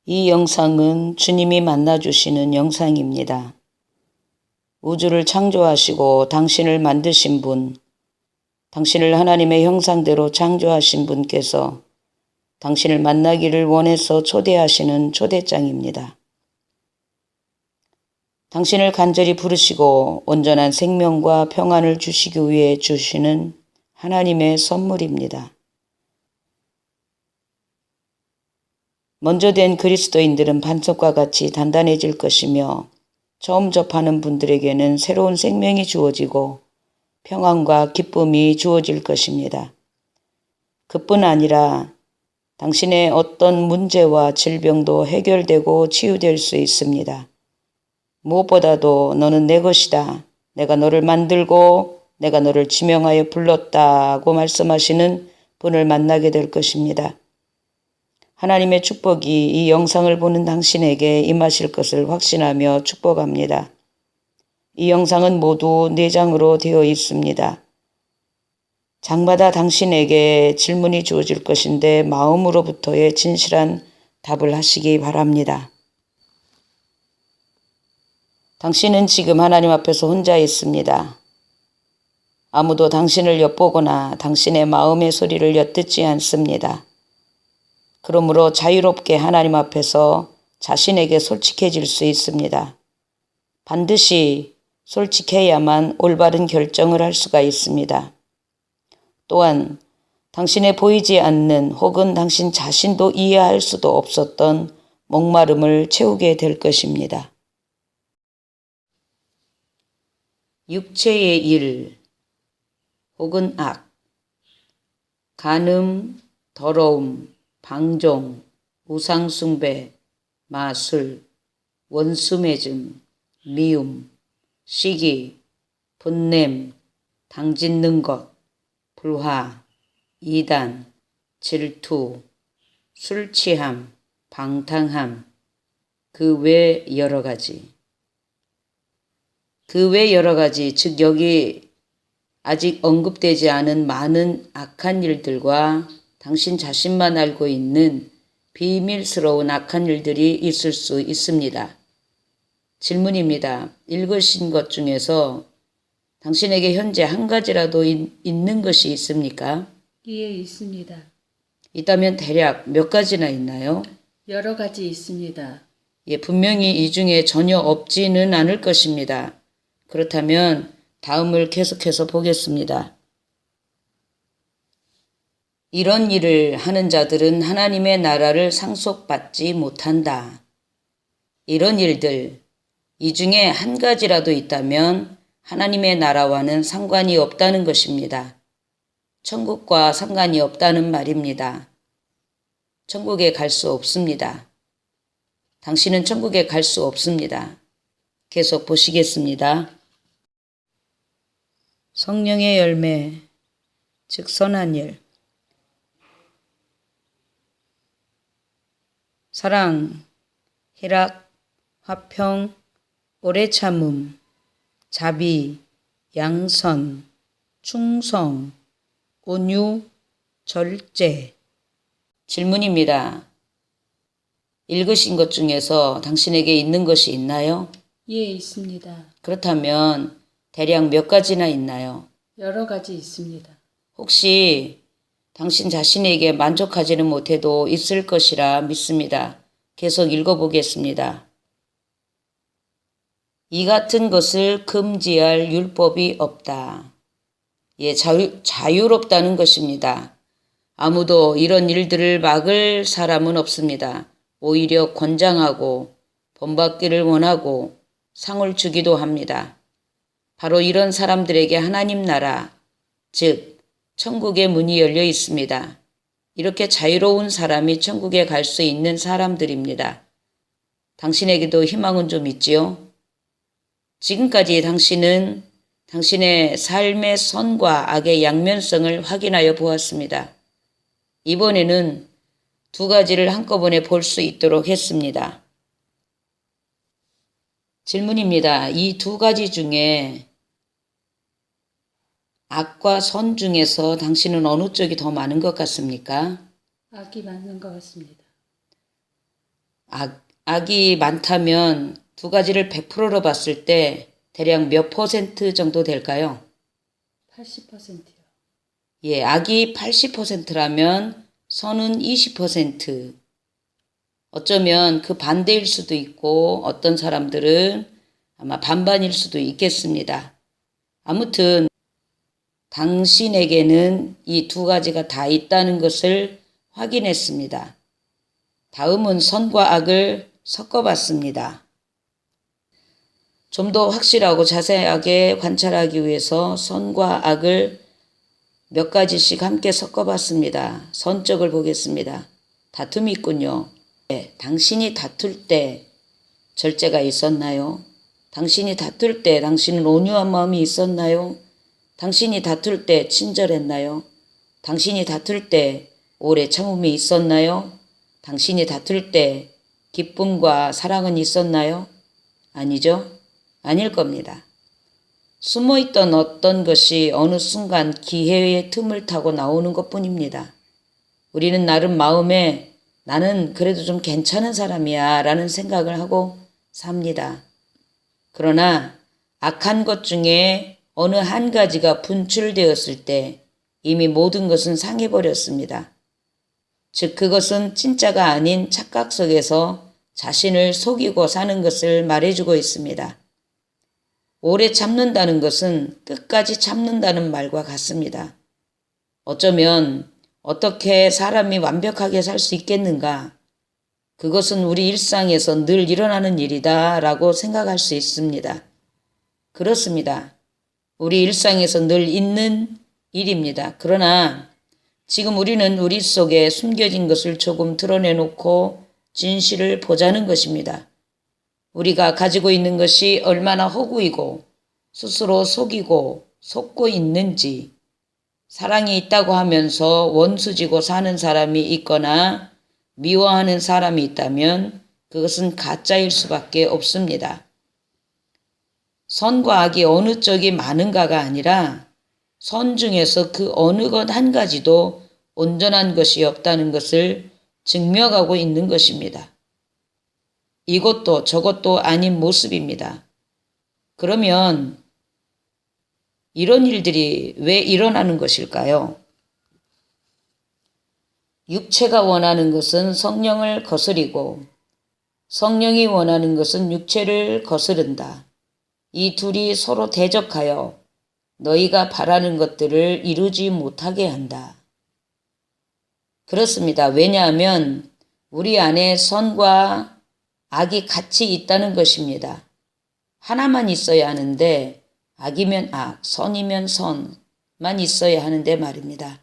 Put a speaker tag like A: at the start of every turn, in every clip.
A: 이 영상은 주님이 만나주시는 영상입니다. 우주를 창조하시고 당신을 만드신 분, 당신을 하나님의 형상대로 창조하신 분께서 당신을 만나기를 원해서 초대하시는 초대장입니다. 당신을 간절히 부르시고 온전한 생명과 평안을 주시기 위해 주시는 하나님의 선물입니다. 먼저 된 그리스도인들은 반석과 같이 단단해질 것이며 처음 접하는 분들에게는 새로운 생명이 주어지고 평안과 기쁨이 주어질 것입니다. 그뿐 아니라 당신의 어떤 문제와 질병도 해결되고 치유될 수 있습니다. 무엇보다도 너는 내 것이다. 내가 너를 만들고 내가 너를 지명하여 불렀다고 말씀하시는 분을 만나게 될 것입니다. 하나님의 축복이 이 영상을 보는 당신에게 임하실 것을 확신하며 축복합니다. 이 영상은 모두 4장으로 되어 있습니다. 장마다 당신에게 질문이 주어질 것인데 마음으로부터의 진실한 답을 하시기 바랍니다. 당신은 지금 하나님 앞에서 혼자 있습니다. 아무도 당신을 엿보거나 당신의 마음의 소리를 엿듣지 않습니다. 그러므로 자유롭게 하나님 앞에서 자신에게 솔직해질 수 있습니다. 반드시 솔직해야만 올바른 결정을 할 수가 있습니다. 또한 당신의 보이지 않는 혹은 당신 자신도 이해할 수도 없었던 목마름을 채우게 될 것입니다. 육체의 일 혹은 악, 간음, 더러움, 방종, 우상숭배, 마술, 원수매즘, 미움, 시기, 분냄, 당짓는 것, 불화, 이단, 질투, 술취함, 방탕함, 그 외 여러 가지. 그 외 여러 가지, 즉 여기 아직 언급되지 않은 많은 악한 일들과 당신 자신만 알고 있는 비밀스러운 악한 일들이 있을 수 있습니다. 질문입니다. 읽으신 것 중에서 당신에게 현재 한 가지라도 있는 것이 있습니까?
B: 예, 있습니다.
A: 있다면 대략 몇 가지나 있나요?
B: 여러 가지 있습니다.
A: 예, 분명히 이 중에 전혀 없지는 않을 것입니다. 그렇다면 다음을 계속해서 보겠습니다. 이런 일을 하는 자들은 하나님의 나라를 상속받지 못한다. 이런 일들, 이 중에 한 가지라도 있다면 하나님의 나라와는 상관이 없다는 것입니다. 천국과 상관이 없다는 말입니다. 천국에 갈 수 없습니다. 당신은 천국에 갈 수 없습니다. 계속 보시겠습니다. 성령의 열매, 즉 선한 일. 사랑, 희락, 화평, 오래 참음, 자비, 양선, 충성, 온유, 절제. 질문입니다. 읽으신 것 중에서 당신에게 있는 것이 있나요?
B: 예, 있습니다.
A: 그렇다면 대략 몇 가지나 있나요?
B: 여러 가지 있습니다.
A: 혹시 당신 자신에게 만족하지는 못해도 있을 것이라 믿습니다. 계속 읽어보겠습니다. 이 같은 것을 금지할 율법이 없다. 예, 자유롭다는 것입니다. 아무도 이런 일들을 막을 사람은 없습니다. 오히려 권장하고 본받기를 원하고 상을 주기도 합니다. 바로 이런 사람들에게 하나님 나라, 즉 천국의 문이 열려 있습니다. 이렇게 자유로운 사람이 천국에 갈 수 있는 사람들입니다. 당신에게도 희망은 좀 있지요? 지금까지 당신은 당신의 삶의 선과 악의 양면성을 확인하여 보았습니다. 이번에는 2가지를 한꺼번에 볼 수 있도록 했습니다. 질문입니다. 이 2가지 중에 악과 선 중에서 당신은 어느 쪽이 더 많은 것 같습니까?
B: 악이 맞는 것 같습니다.
A: 악이 많다면 두 가지를 100%로 봤을 때 대략 몇 퍼센트 정도 될까요?
B: 80%요.
A: 예, 악이 80%라면 선은 20%. 어쩌면 그 반대일 수도 있고 어떤 사람들은 아마 반반일 수도 있겠습니다. 아무튼 당신에게는 이 두 가지가 다 있다는 것을 확인했습니다. 다음은 선과 악을 섞어봤습니다. 좀 더 확실하고 자세하게 관찰하기 위해서 선과 악을 몇 가지씩 함께 섞어봤습니다. 선적을 보겠습니다. 다툼이 있군요. 네, 당신이 다툴 때 절제가 있었나요? 당신이 다툴 때 당신은 온유한 마음이 있었나요? 당신이 다툴 때 친절했나요? 당신이 다툴 때 오래 참음이 있었나요? 당신이 다툴 때 기쁨과 사랑은 있었나요? 아니죠? 아닐 겁니다. 숨어있던 어떤 것이 어느 순간 기회의 틈을 타고 나오는 것뿐입니다. 우리는 나름 마음에 나는 그래도 좀 괜찮은 사람이야 라는 생각을 하고 삽니다. 그러나 악한 것 중에 어느 한 가지가 분출되었을 때 이미 모든 것은 상해버렸습니다. 즉 그것은 진짜가 아닌 착각 속에서 자신을 속이고 사는 것을 말해주고 있습니다. 오래 참는다는 것은 끝까지 참는다는 말과 같습니다. 어쩌면 어떻게 사람이 완벽하게 살 수 있겠는가? 그것은 우리 일상에서 늘 일어나는 일이다 라고 생각할 수 있습니다. 그렇습니다. 우리 일상에서 늘 있는 일입니다. 그러나 지금 우리는 우리 속에 숨겨진 것을 조금 드러내놓고 진실을 보자는 것입니다. 우리가 가지고 있는 것이 얼마나 허구이고 스스로 속이고 속고 있는지, 사랑이 있다고 하면서 원수지고 사는 사람이 있거나 미워하는 사람이 있다면 그것은 가짜일 수밖에 없습니다. 선과 악이 어느 쪽이 많은가가 아니라 선 중에서 그 어느 것 한 가지도 온전한 것이 없다는 것을 증명하고 있는 것입니다. 이것도 저것도 아닌 모습입니다. 그러면 이런 일들이 왜 일어나는 것일까요? 육체가 원하는 것은 성령을 거스리고 성령이 원하는 것은 육체를 거스른다. 이 둘이 서로 대적하여 너희가 바라는 것들을 이루지 못하게 한다. 그렇습니다. 왜냐하면 우리 안에 선과 악이 같이 있다는 것입니다. 하나만 있어야 하는데 악이면 악, 선이면 선만 있어야 하는데 말입니다.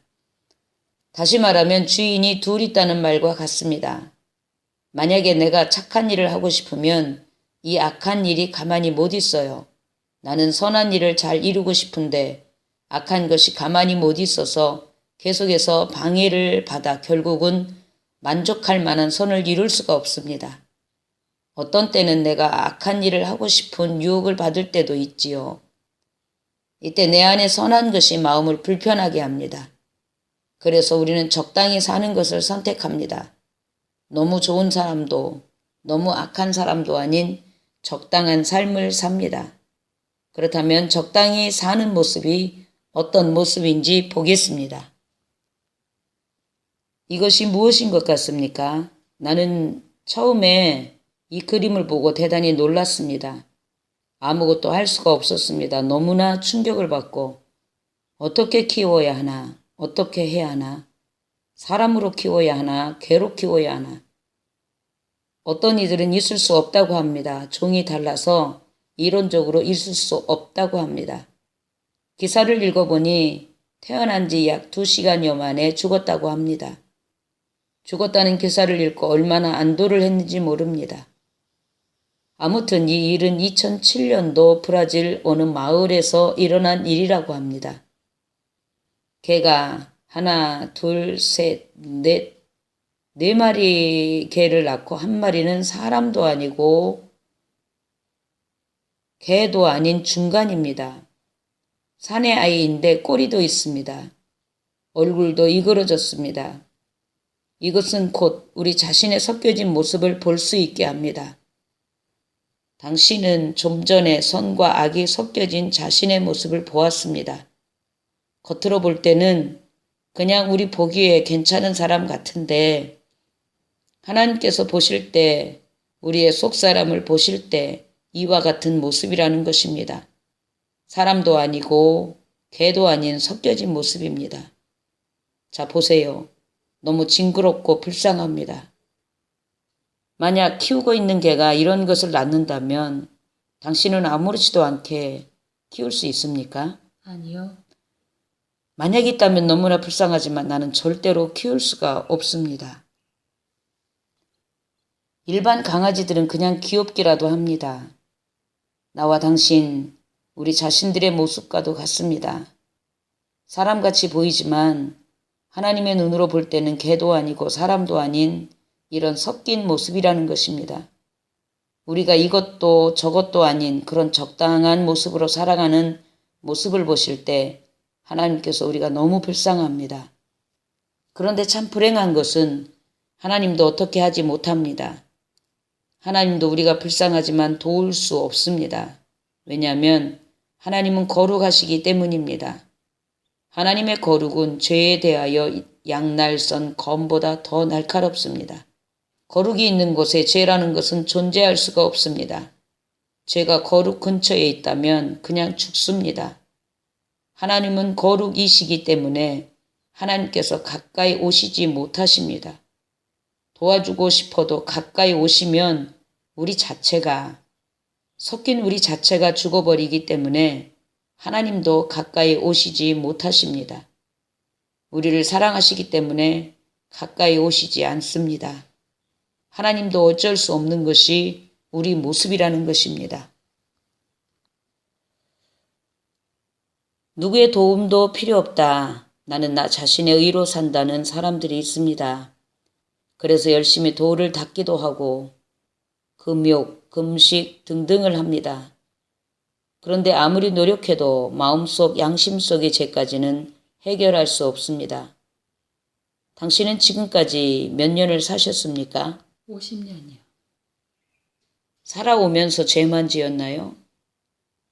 A: 다시 말하면 주인이 둘 있다는 말과 같습니다. 만약에 내가 착한 일을 하고 싶으면 이 악한 일이 가만히 못 있어요. 나는 선한 일을 잘 이루고 싶은데 악한 것이 가만히 못 있어서 계속해서 방해를 받아 결국은 만족할 만한 선을 이룰 수가 없습니다. 어떤 때는 내가 악한 일을 하고 싶은 유혹을 받을 때도 있지요. 이때 내 안에 선한 것이 마음을 불편하게 합니다. 그래서 우리는 적당히 사는 것을 선택합니다. 너무 좋은 사람도 너무 악한 사람도 아닌 적당한 삶을 삽니다. 그렇다면 적당히 사는 모습이 어떤 모습인지 보겠습니다. 이것이 무엇인 것 같습니까? 나는 처음에 이 그림을 보고 대단히 놀랐습니다. 아무것도 할 수가 없었습니다. 너무나 충격을 받고 어떻게 키워야 하나, 어떻게 해야 하나, 사람으로 키워야 하나, 개로 키워야 하나. 어떤 이들은 있을 수 없다고 합니다. 종이 달라서 이론적으로 있을 수 없다고 합니다. 기사를 읽어보니 태어난 지 약 2시간여 만에 죽었다고 합니다. 죽었다는 기사를 읽고 얼마나 안도를 했는지 모릅니다. 아무튼 이 일은 2007년도 브라질 어느 마을에서 일어난 일이라고 합니다. 개가 하나, 둘, 셋, 넷, 4마리 개를 낳고 한 마리는 사람도 아니고 개도 아닌 중간입니다. 사내 아이인데 꼬리도 있습니다. 얼굴도 이그러졌습니다. 이것은 곧 우리 자신의 섞여진 모습을 볼 수 있게 합니다. 당신은 좀 전에 선과 악이 섞여진 자신의 모습을 보았습니다. 겉으로 볼 때는 그냥 우리 보기에 괜찮은 사람 같은데 하나님께서 보실 때, 우리의 속사람을 보실 때 이와 같은 모습이라는 것입니다. 사람도 아니고 개도 아닌 섞여진 모습입니다. 자, 보세요. 너무 징그럽고 불쌍합니다. 만약 키우고 있는 개가 이런 것을 낳는다면 당신은 아무렇지도 않게 키울 수 있습니까?
B: 아니요.
A: 만약 있다면 너무나 불쌍하지만 나는 절대로 키울 수가 없습니다. 일반 강아지들은 그냥 귀엽기라도 합니다. 나와 당신, 우리 자신들의 모습과도 같습니다. 사람같이 보이지만 하나님의 눈으로 볼 때는 개도 아니고 사람도 아닌 이런 섞인 모습이라는 것입니다. 우리가 이것도 저것도 아닌 그런 적당한 모습으로 살아가는 모습을 보실 때 하나님께서 우리가 너무 불쌍합니다. 그런데 참 불행한 것은 하나님도 어떻게 하지 못합니다. 하나님도 우리가 불쌍하지만 도울 수 없습니다. 왜냐하면 하나님은 거룩하시기 때문입니다. 하나님의 거룩은 죄에 대하여 양날선 검보다 더 날카롭습니다. 거룩이 있는 곳에 죄라는 것은 존재할 수가 없습니다. 죄가 거룩 근처에 있다면 그냥 죽습니다. 하나님은 거룩이시기 때문에 하나님께서 가까이 오시지 못하십니다. 도와주고 싶어도 가까이 오시면 우리 자체가, 섞인 우리 자체가 죽어버리기 때문에 하나님도 가까이 오시지 못하십니다. 우리를 사랑하시기 때문에 가까이 오시지 않습니다. 하나님도 어쩔 수 없는 것이 우리 모습이라는 것입니다. 누구의 도움도 필요 없다. 나는 나 자신의 의로 산다는 사람들이 있습니다. 그래서 열심히 도를 닦기도 하고 금욕, 금식 등등을 합니다. 그런데 아무리 노력해도 마음속 양심 속의 죄까지는 해결할 수 없습니다. 당신은 지금까지 몇 년을 사셨습니까?
B: 50년이요.
A: 살아오면서 죄만 지었나요?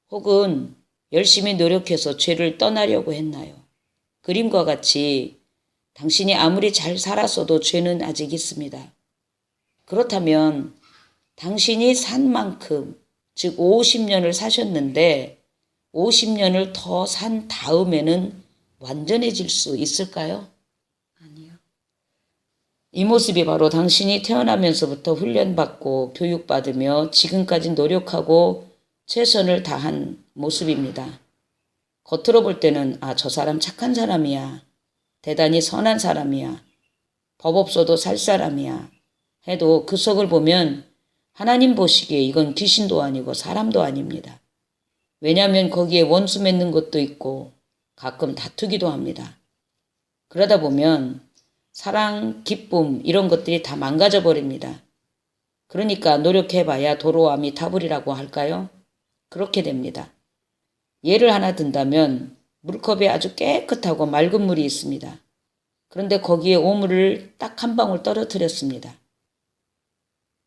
A: 혹은 열심히 노력해서 죄를 떠나려고 했나요? 그림과 같이 당신이 아무리 잘 살았어도 죄는 아직 있습니다. 그렇다면 당신이 산 만큼, 즉 50년을 사셨는데 50년을 더 산 다음에는 완전해질 수 있을까요?
B: 아니요.
A: 이 모습이 바로 당신이 태어나면서부터 훈련받고 교육받으며 지금까지 노력하고 최선을 다한 모습입니다. 겉으로 볼 때는 저 사람 착한 사람이야. 대단히 선한 사람이야. 법 없어도 살 사람이야. 해도 그 속을 보면 하나님 보시기에 이건 귀신도 아니고 사람도 아닙니다. 왜냐하면 거기에 원수 맺는 것도 있고 가끔 다투기도 합니다. 그러다 보면 사랑, 기쁨 이런 것들이 다 망가져 버립니다. 그러니까 노력해봐야 도로아미 타불이라고 할까요? 그렇게 됩니다. 예를 하나 든다면 물컵에 아주 깨끗하고 맑은 물이 있습니다. 그런데 거기에 오물을 딱 한 방울 떨어뜨렸습니다.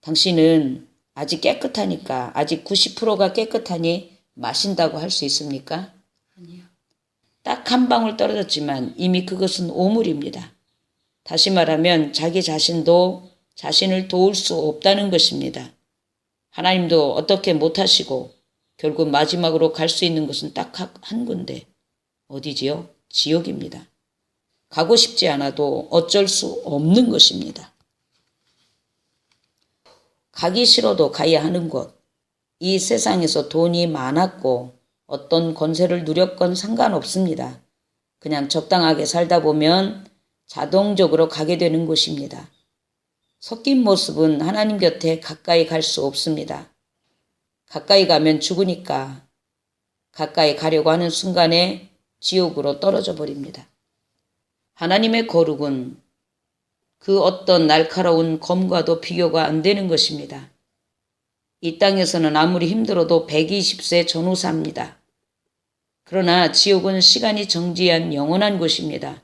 A: 당신은 아직 깨끗하니까, 아직 90%가 깨끗하니 마신다고 할 수 있습니까?
B: 아니요.
A: 딱 한 방울 떨어졌지만 이미 그것은 오물입니다. 다시 말하면 자기 자신도 자신을 도울 수 없다는 것입니다. 하나님도 어떻게 못하시고 결국 마지막으로 갈 수 있는 것은 딱 한 군데. 어디지요? 지옥입니다. 가고 싶지 않아도 어쩔 수 없는 것입니다. 가기 싫어도 가야 하는 곳. 이 세상에서 돈이 많았고 어떤 권세를 누렸건 상관없습니다. 그냥 적당하게 살다 보면 자동적으로 가게 되는 곳입니다. 섞인 모습은 하나님 곁에 가까이 갈 수 없습니다. 가까이 가면 죽으니까 가까이 가려고 하는 순간에 지옥으로 떨어져 버립니다. 하나님의 거룩은 그 어떤 날카로운 검과도 비교가 안 되는 것입니다. 이 땅에서는 아무리 힘들어도 120세 전후사입니다. 그러나 지옥은 시간이 정지한 영원한 곳입니다.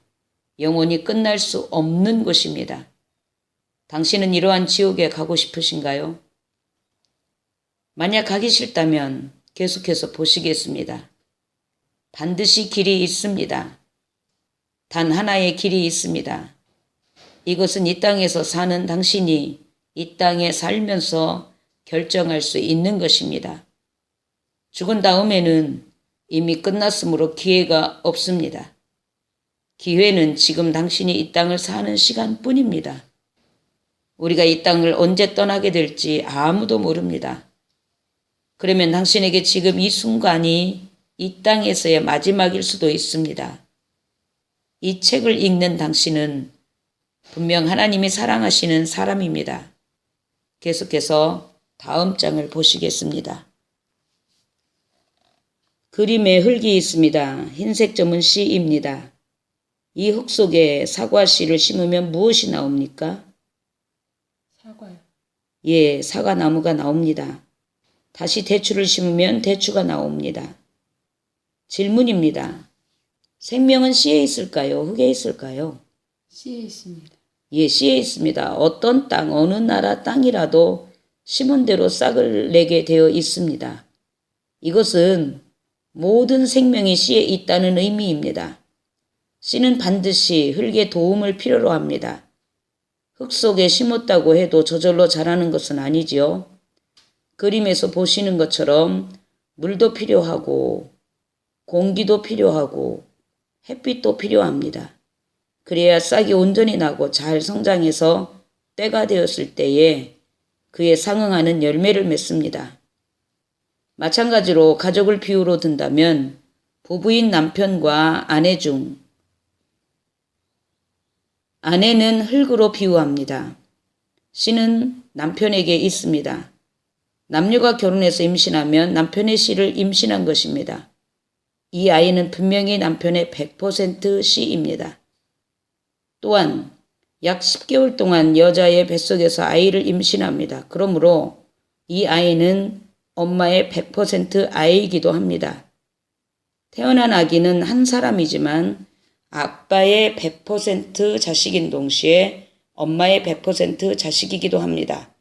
A: 영원히 끝날 수 없는 곳입니다. 당신은 이러한 지옥에 가고 싶으신가요? 만약 가기 싫다면 계속해서 보시겠습니다. 반드시 길이 있습니다. 단 하나의 길이 있습니다. 이것은 이 땅에서 사는 당신이 이 땅에 살면서 결정할 수 있는 것입니다. 죽은 다음에는 이미 끝났으므로 기회가 없습니다. 기회는 지금 당신이 이 땅을 사는 시간뿐입니다. 우리가 이 땅을 언제 떠나게 될지 아무도 모릅니다. 그러면 당신에게 지금 이 순간이 이 땅에서의 마지막일 수도 있습니다. 이 책을 읽는 당신은 분명 하나님이 사랑하시는 사람입니다. 계속해서 다음 장을 보시겠습니다. 그림에 흙이 있습니다. 흰색 점은 씨입니다. 이 흙 속에 사과 씨를 심으면 무엇이 나옵니까?
B: 사과요.
A: 예, 사과나무가 나옵니다. 다시 대추를 심으면 대추가 나옵니다. 질문입니다. 생명은 씨에 있을까요? 흙에 있을까요?
B: 씨에 있습니다.
A: 예, 씨에 있습니다. 어떤 땅, 어느 나라 땅이라도 심은 대로 싹을 내게 되어 있습니다. 이것은 모든 생명이 씨에 있다는 의미입니다. 씨는 반드시 흙의 도움을 필요로 합니다. 흙 속에 심었다고 해도 저절로 자라는 것은 아니지요. 그림에서 보시는 것처럼 물도 필요하고 공기도 필요하고 햇빛도 필요합니다. 그래야 싹이 온전히 나고 잘 성장해서 때가 되었을 때에 그에 상응하는 열매를 맺습니다. 마찬가지로 가족을 비유로 든다면 부부인 남편과 아내 중 아내는 흙으로 비유합니다. 씨는 남편에게 있습니다. 남녀가 결혼해서 임신하면 남편의 씨를 임신한 것입니다. 이 아이는 분명히 남편의 100% 씨입니다. 또한 약 10개월 동안 여자의 뱃속에서 아이를 임신합니다. 그러므로 이 아이는 엄마의 100% 아이이기도 합니다. 태어난 아기는 한 사람이지만 아빠의 100% 자식인 동시에 엄마의 100% 자식이기도 합니다.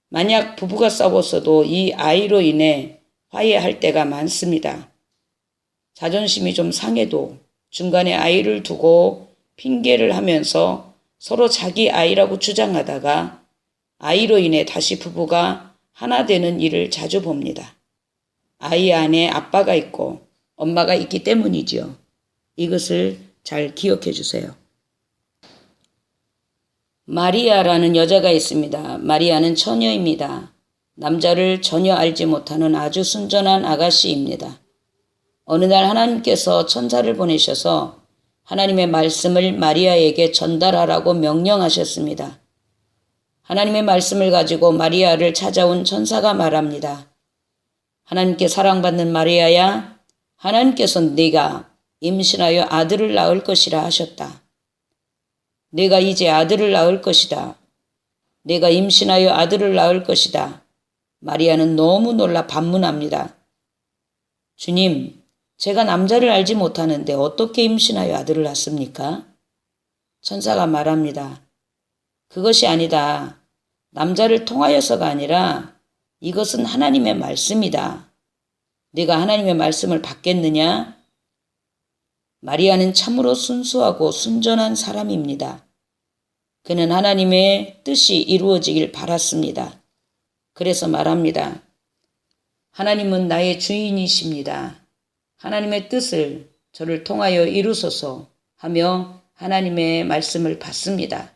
A: 만약 부부가 싸웠어도 이 아이로 인해 화해할 때가 많습니다. 자존심이 좀 상해도 중간에 아이를 두고 핑계를 하면서 서로 자기 아이라고 주장하다가 아이로 인해 다시 부부가 하나 되는 일을 자주 봅니다. 아이 안에 아빠가 있고 엄마가 있기 때문이지요. 이것을 잘 기억해 주세요. 마리아라는 여자가 있습니다. 마리아는 처녀입니다. 남자를 전혀 알지 못하는 아주 순전한 아가씨입니다. 어느 날 하나님께서 천사를 보내셔서 하나님의 말씀을 마리아에게 전달하라고 명령하셨습니다. 하나님의 말씀을 가지고 마리아를 찾아온 천사가 말합니다. 하나님께 사랑받는 마리아야, 하나님께서 네가 임신하여 아들을 낳을 것이라 하셨다. 내가 이제 아들을 낳을 것이다. 내가 임신하여 아들을 낳을 것이다. 마리아는 너무 놀라 반문합니다. 주님, 제가 남자를 알지 못하는데 어떻게 임신하여 아들을 낳습니까? 천사가 말합니다. 그것이 아니다. 남자를 통하여서가 아니라 이것은 하나님의 말씀이다. 네가 하나님의 말씀을 받겠느냐? 마리아는 참으로 순수하고 순전한 사람입니다. 그는 하나님의 뜻이 이루어지길 바랐습니다. 그래서 말합니다. 하나님은 나의 주인이십니다. 하나님의 뜻을 저를 통하여 이루소서 하며 하나님의 말씀을 받습니다.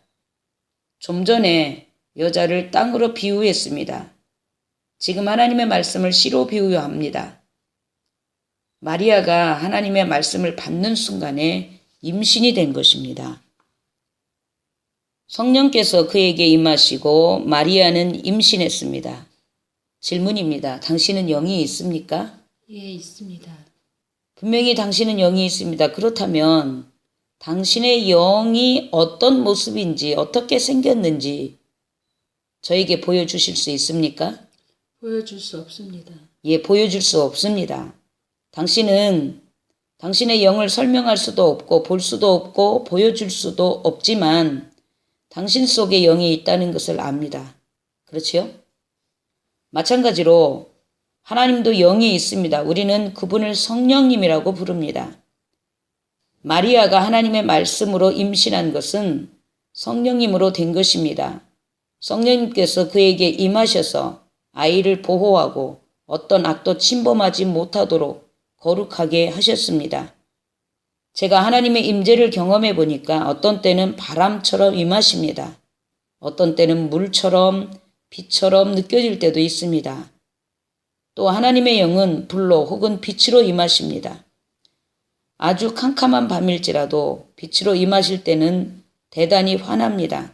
A: 좀 전에 여자를 땅으로 비유했습니다. 지금 하나님의 말씀을 씨로 비유합니다. 마리아가 하나님의 말씀을 받는 순간에 임신이 된 것입니다. 성령께서 그에게 임하시고 마리아는 임신했습니다. 질문입니다. 당신은 영이 있습니까?
B: 예, 있습니다.
A: 분명히 당신은 영이 있습니다. 그렇다면 당신의 영이 어떤 모습인지 어떻게 생겼는지 저에게 보여주실 수 있습니까?
B: 보여줄 수 없습니다.
A: 예, 보여줄 수 없습니다. 당신은 당신의 영을 설명할 수도 없고 볼 수도 없고 보여줄 수도 없지만 당신 속에 영이 있다는 것을 압니다. 그렇지요? 마찬가지로 하나님도 영이 있습니다. 우리는 그분을 성령님이라고 부릅니다. 마리아가 하나님의 말씀으로 임신한 것은 성령님으로 된 것입니다. 성령님께서 그에게 임하셔서 아이를 보호하고 어떤 악도 침범하지 못하도록 거룩하게 하셨습니다. 제가 하나님의 임재를 경험해 보니까 어떤 때는 바람처럼 임하십니다. 어떤 때는 물처럼 빛처럼 느껴질 때도 있습니다. 또 하나님의 영은 불로 혹은 빛으로 임하십니다. 아주 캄캄한 밤일지라도 빛으로 임하실 때는 대단히 환합니다.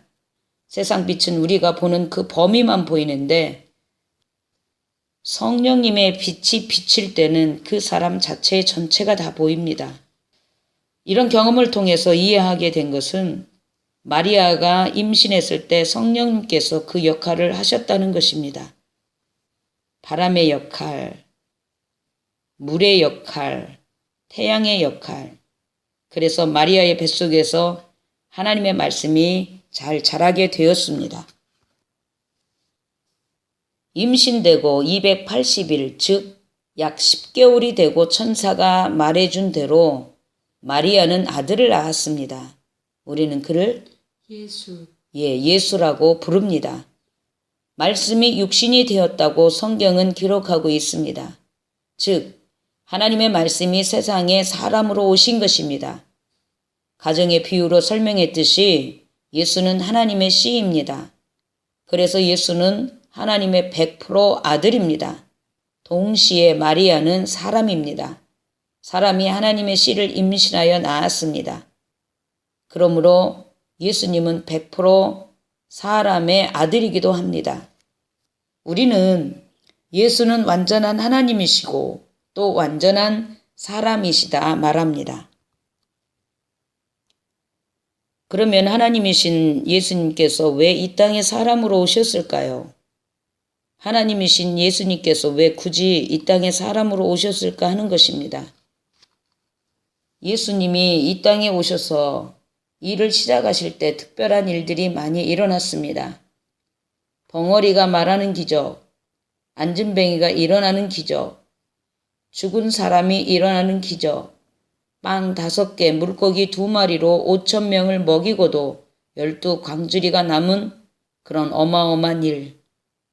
A: 세상 빛은 우리가 보는 그 범위만 보이는데 성령님의 빛이 비칠 때는 그 사람 자체의 전체가 다 보입니다. 이런 경험을 통해서 이해하게 된 것은 마리아가 임신했을 때 성령님께서 그 역할을 하셨다는 것입니다. 바람의 역할, 물의 역할, 태양의 역할. 그래서 마리아의 뱃속에서 하나님의 말씀이 잘 자라게 되었습니다. 임신되고 280일, 즉 약 10개월이 되고 천사가 말해준 대로 마리아는 아들을 낳았습니다. 우리는 그를 예수라고 부릅니다. 말씀이 육신이 되었다고 성경은 기록하고 있습니다. 즉 하나님의 말씀이 세상에 사람으로 오신 것입니다. 가정의 비유로 설명했듯이 예수는 하나님의 씨입니다. 그래서 예수는 하나님의 100% 아들입니다. 동시에 마리아는 사람입니다. 사람이 하나님의 씨를 임신하여 낳았습니다. 그러므로 예수님은 100% 사람의 아들이기도 합니다. 우리는 예수는 완전한 하나님이시고 또 완전한 사람이시다 말합니다. 그러면 하나님이신 예수님께서 왜 이 땅에 사람으로 오셨을까요? 하나님이신 예수님께서 왜 굳이 이 땅에 사람으로 오셨을까 하는 것입니다. 예수님이 이 땅에 오셔서 일을 시작하실 때 특별한 일들이 많이 일어났습니다. 벙어리가 말하는 기적, 안진뱅이가 일어나는 기적, 죽은 사람이 일어나는 기적, 빵 5개, 물고기 2마리로 5,000명을 먹이고도 12광주리가 남은 그런 어마어마한 일,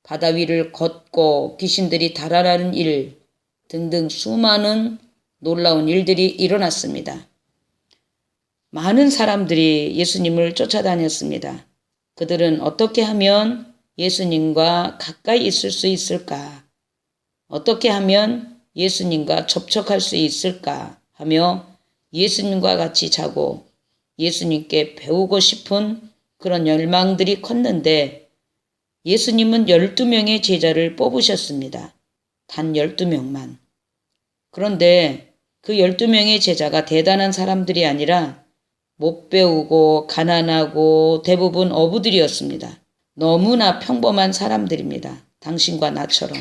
A: 바다 위를 걷고 귀신들이 달아나는 일 등등 수많은 놀라운 일들이 일어났습니다. 많은 사람들이 예수님을 쫓아다녔습니다. 그들은 어떻게 하면 예수님과 가까이 있을 수 있을까? 어떻게 하면 예수님과 접촉할 수 있을까? 하며 예수님과 같이 자고 예수님께 배우고 싶은 그런 열망들이 컸는데 예수님은 12명의 제자를 뽑으셨습니다. 단 12명만. 그런데 그 12명의 제자가 대단한 사람들이 아니라 못 배우고 가난하고 대부분 어부들이었습니다. 너무나 평범한 사람들입니다. 당신과 나처럼.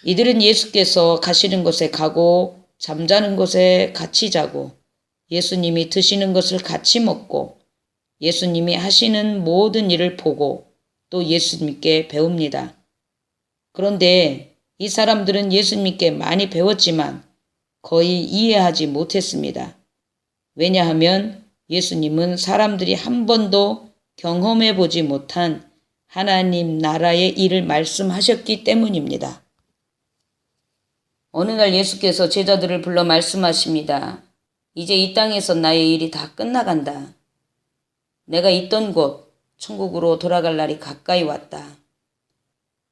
A: 이들은 예수께서 가시는 곳에 가고 잠자는 곳에 같이 자고 예수님이 드시는 것을 같이 먹고 예수님이 하시는 모든 일을 보고 또 예수님께 배웁니다. 그런데 이 사람들은 예수님께 많이 배웠지만 거의 이해하지 못했습니다. 왜냐하면 예수님은 사람들이 한 번도 경험해 보지 못한 하나님 나라의 일을 말씀하셨기 때문입니다. 어느 날 예수께서 제자들을 불러 말씀하십니다. 이제 이 땅에서 나의 일이 다 끝나간다. 내가 있던 곳 천국으로 돌아갈 날이 가까이 왔다.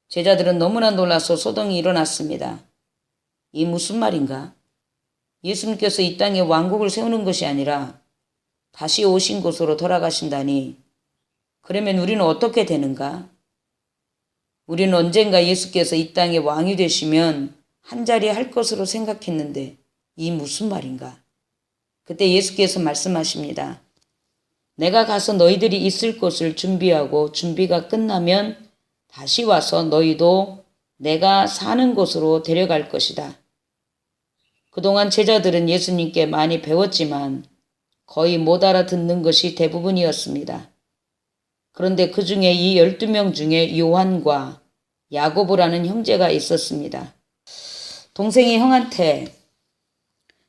A: 제자들은 너무나 놀라서 소동이 일어났습니다. 이 무슨 말인가? 예수님께서 이 땅에 왕국을 세우는 것이 아니라 다시 오신 곳으로 돌아가신다니 그러면 우리는 어떻게 되는가? 우리는 언젠가 예수께서 이 땅에 왕이 되시면 한자리 할 것으로 생각했는데 이 무슨 말인가? 그때 예수께서 말씀하십니다. 내가 가서 너희들이 있을 곳을 준비하고 준비가 끝나면 다시 와서 너희도 내가 사는 곳으로 데려갈 것이다. 그동안 제자들은 예수님께 많이 배웠지만 거의 못 알아듣는 것이 대부분이었습니다. 그런데 그 중에 이 12명 중에 요한과 야고보라는 형제가 있었습니다. 동생이 형한테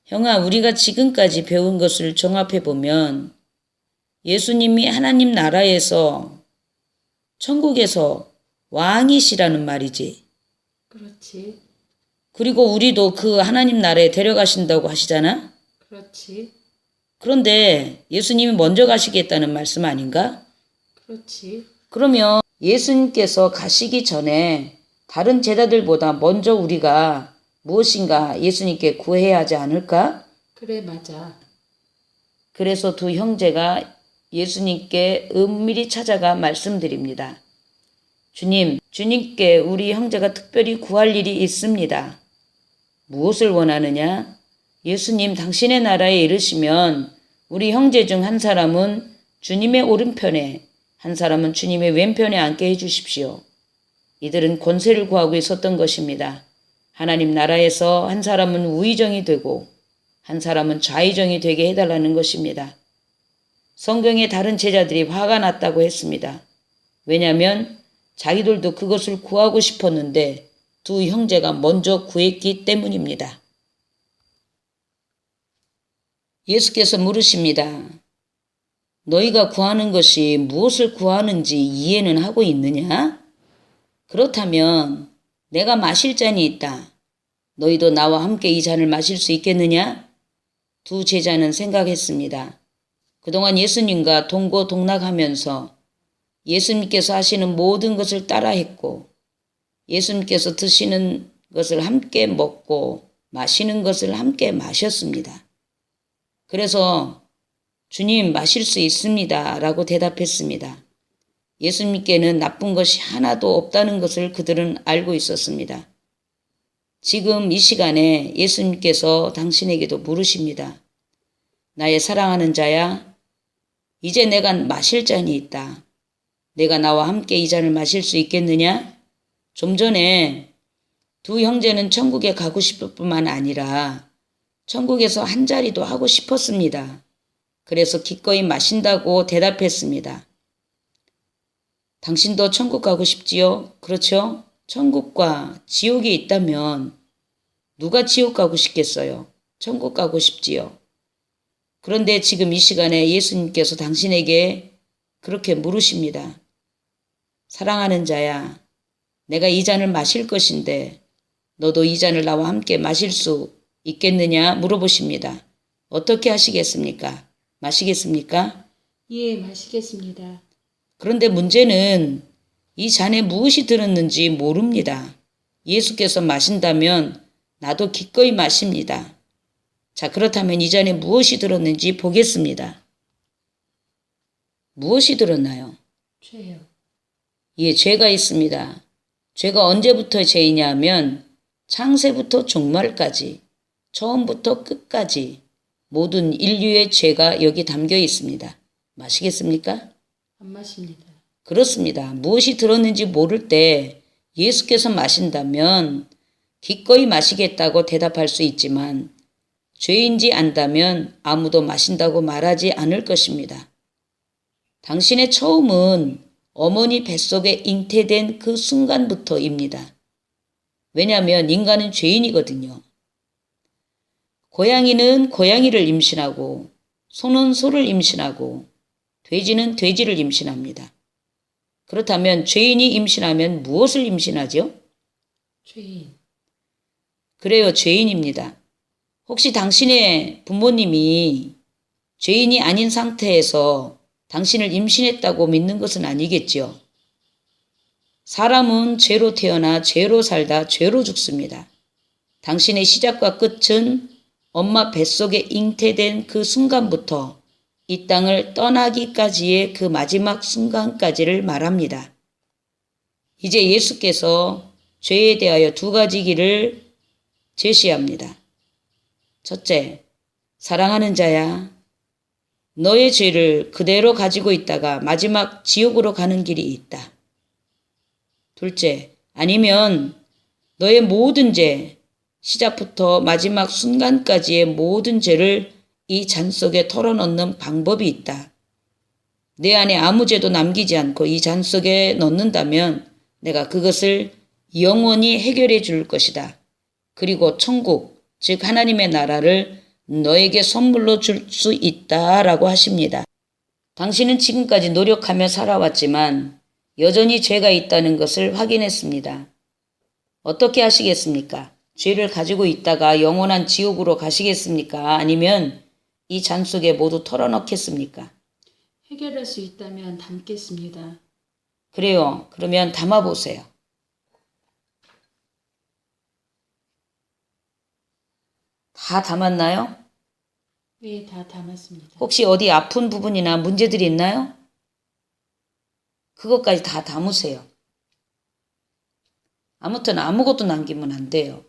A: 형아, 우리가 지금까지 배운 것을 종합해보면 예수님이 하나님 나라에서 천국에서 왕이시라는 말이지.
B: 그렇지.
A: 그리고 우리도 그 하나님 나라에 데려가신다고 하시잖아?
B: 그렇지.
A: 그런데 예수님이 먼저 가시겠다는 말씀 아닌가?
B: 그렇지.
A: 그러면 예수님께서 가시기 전에 다른 제자들보다 먼저 우리가 무엇인가 예수님께 구해야 하지 않을까?
B: 그래, 맞아.
A: 그래서 두 형제가 예수님께 은밀히 찾아가 말씀드립니다. 주님께 우리 형제가 특별히 구할 일이 있습니다. 무엇을 원하느냐? 예수님, 당신의 나라에 이르시면 우리 형제 중 한 사람은 주님의 오른편에, 한 사람은 주님의 왼편에 앉게 해주십시오. 이들은 권세를 구하고 있었던 것입니다. 하나님 나라에서 한 사람은 우의정이 되고 한 사람은 좌의정이 되게 해달라는 것입니다. 성경의 다른 제자들이 화가 났다고 했습니다. 왜냐하면 자기들도 그것을 구하고 싶었는데 두 형제가 먼저 구했기 때문입니다. 예수께서 물으십니다. 너희가 구하는 것이 무엇을 구하는지 이해는 하고 있느냐? 그렇다면 내가 마실 잔이 있다. 너희도 나와 함께 이 잔을 마실 수 있겠느냐? 두 제자는 생각했습니다. 그동안 예수님과 동고동락하면서 예수님께서 하시는 모든 것을 따라했고 예수님께서 드시는 것을 함께 먹고 마시는 것을 함께 마셨습니다. 그래서 주님 마실 수 있습니다 라고 대답했습니다. 예수님께는 나쁜 것이 하나도 없다는 것을 그들은 알고 있었습니다. 지금 이 시간에 예수님께서 당신에게도 물으십니다. 나의 사랑하는 자야, 이제 내가 마실 잔이 있다. 내가 나와 함께 이 잔을 마실 수 있겠느냐? 좀 전에 두 형제는 천국에 가고 싶을 뿐만 아니라 천국에서 한 자리도 하고 싶었습니다. 그래서 기꺼이 마신다고 대답했습니다. 당신도 천국 가고 싶지요? 그렇죠? 천국과 지옥이 있다면 누가 지옥 가고 싶겠어요? 천국 가고 싶지요. 그런데 지금 이 시간에 예수님께서 당신에게 그렇게 물으십니다. 사랑하는 자야, 내가 이 잔을 마실 것인데 너도 이 잔을 나와 함께 마실 수 있겠느냐 물어보십니다. 어떻게 하시겠습니까? 마시겠습니까?
B: 예, 마시겠습니다.
A: 그런데 문제는 이 잔에 무엇이 들었는지 모릅니다. 예수께서 마신다면 나도 기꺼이 마십니다. 자, 그렇다면 이 잔에 무엇이 들었는지 보겠습니다. 무엇이 들었나요?
B: 죄요.
A: 예, 죄가 있습니다. 죄가 언제부터 죄이냐 하면 창세부터 종말까지, 처음부터 끝까지 모든 인류의 죄가 여기 담겨 있습니다. 마시겠습니까?
B: 안 마십니다.
A: 그렇습니다. 무엇이 들었는지 모를 때 예수께서 마신다면 기꺼이 마시겠다고 대답할 수 있지만 죄인지 안다면 아무도 마신다고 말하지 않을 것입니다. 당신의 처음은 어머니 뱃속에 잉태된 그 순간부터입니다. 왜냐하면 인간은 죄인이거든요. 고양이는 고양이를 임신하고 소는 소를 임신하고 돼지는 돼지를 임신합니다. 그렇다면 죄인이 임신하면 무엇을 임신하죠?
B: 죄인.
A: 그래요, 죄인입니다. 혹시 당신의 부모님이 죄인이 아닌 상태에서 당신을 임신했다고 믿는 것은 아니겠지요. 사람은 죄로 태어나 죄로 살다 죄로 죽습니다. 당신의 시작과 끝은 엄마 뱃속에 잉태된 그 순간부터 이 땅을 떠나기까지의 그 마지막 순간까지를 말합니다. 이제 예수께서 죄에 대하여 두 가지 길을 제시합니다. 첫째, 사랑하는 자야, 너의 죄를 그대로 가지고 있다가 마지막 지옥으로 가는 길이 있다. 둘째, 아니면 너의 모든 죄, 시작부터 마지막 순간까지의 모든 죄를 이 잔 속에 털어넣는 방법이 있다. 내 안에 아무 죄도 남기지 않고 이 잔 속에 넣는다면 내가 그것을 영원히 해결해 줄 것이다. 그리고 천국, 즉 하나님의 나라를 너에게 선물로 줄 수 있다라고 하십니다. 당신은 지금까지 노력하며 살아왔지만 여전히 죄가 있다는 것을 확인했습니다. 어떻게 하시겠습니까? 죄를 가지고 있다가 영원한 지옥으로 가시겠습니까? 아니면 이 잔 속에 모두 털어넣겠습니까?
B: 해결할 수 있다면 담겠습니다.
A: 그래요. 그러면 담아보세요. 다 담았나요?
B: 네, 다 담았습니다.
A: 혹시 어디 아픈 부분이나 문제들이 있나요? 그것까지 다 담으세요. 아무튼 아무것도 남기면 안 돼요.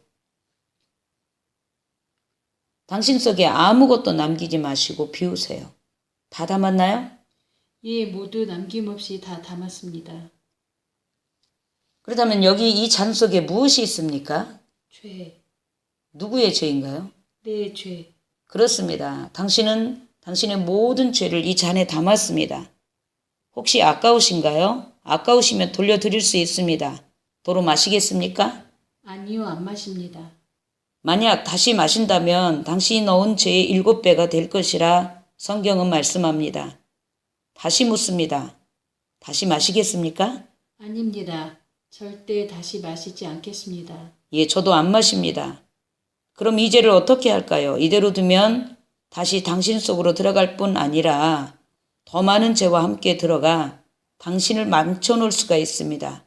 A: 당신 속에 아무것도 남기지 마시고 비우세요. 다 담았나요?
B: 예, 모두 남김없이 다 담았습니다.
A: 그렇다면 여기 이 잔 속에 무엇이 있습니까?
B: 죄.
A: 누구의 죄인가요?
B: 내 죄.
A: 그렇습니다. 당신은 당신의 모든 죄를 이 잔에 담았습니다. 혹시 아까우신가요? 아까우시면 돌려드릴 수 있습니다. 도로 마시겠습니까?
B: 아니요, 안 마십니다.
A: 만약 다시 마신다면 당신이 넣은 죄의 7배가 될 것이라 성경은 말씀합니다. 다시 묻습니다. 다시 마시겠습니까?
B: 아닙니다. 절대 다시 마시지 않겠습니다.
A: 예, 저도 안 마십니다. 그럼 이 죄를 어떻게 할까요? 이대로 두면 다시 당신 속으로 들어갈 뿐 아니라 더 많은 죄와 함께 들어가 당신을 망쳐놓을 수가 있습니다.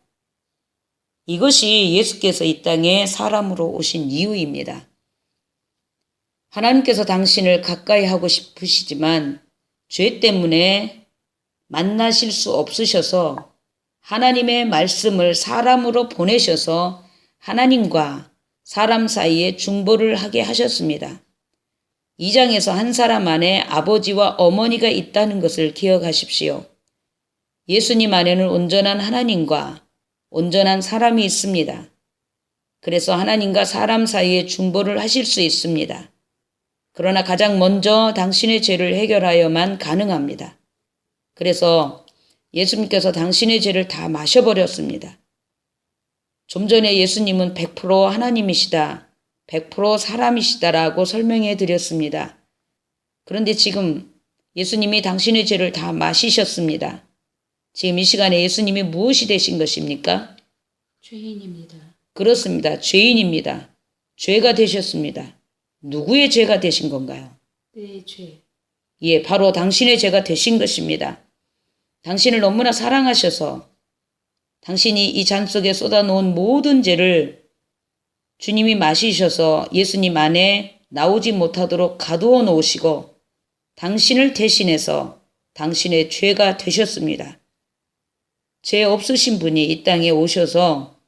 A: 이것이 예수께서 이 땅에 사람으로 오신 이유입니다. 하나님께서 당신을 가까이 하고 싶으시지만 죄 때문에 만나실 수 없으셔서 하나님의 말씀을 사람으로 보내셔서 하나님과 사람 사이에 중보를 하게 하셨습니다. 이 장에서 한 사람 안에 아버지와 어머니가 있다는 것을 기억하십시오. 예수님 안에는 온전한 하나님과 온전한 사람이 있습니다. 그래서 하나님과 사람 사이에 중보를 하실 수 있습니다. 그러나 가장 먼저 당신의 죄를 해결하여만 가능합니다. 그래서 예수님께서 당신의 죄를 다 마셔버렸습니다. 좀 전에 예수님은 100% 하나님이시다, 100% 사람이시다라고 설명해 드렸습니다. 그런데 지금 예수님이 당신의 죄를 다 마시셨습니다. 지금 이 시간에 예수님이 무엇이 되신 것입니까?
B: 죄인입니다.
A: 그렇습니다. 죄인입니다. 죄가 되셨습니다. 누구의 죄가 되신 건가요?
B: 내 죄.
A: 예, 바로 당신의 죄가 되신 것입니다. 당신을 너무나 사랑하셔서 당신이 이 잔 속에 쏟아놓은 모든 죄를 주님이 마시셔서 예수님 안에 나오지 못하도록 가두어 놓으시고 당신을 대신해서 당신의 죄가 되셨습니다. 죄 없으신 분이 이 땅에 오셔서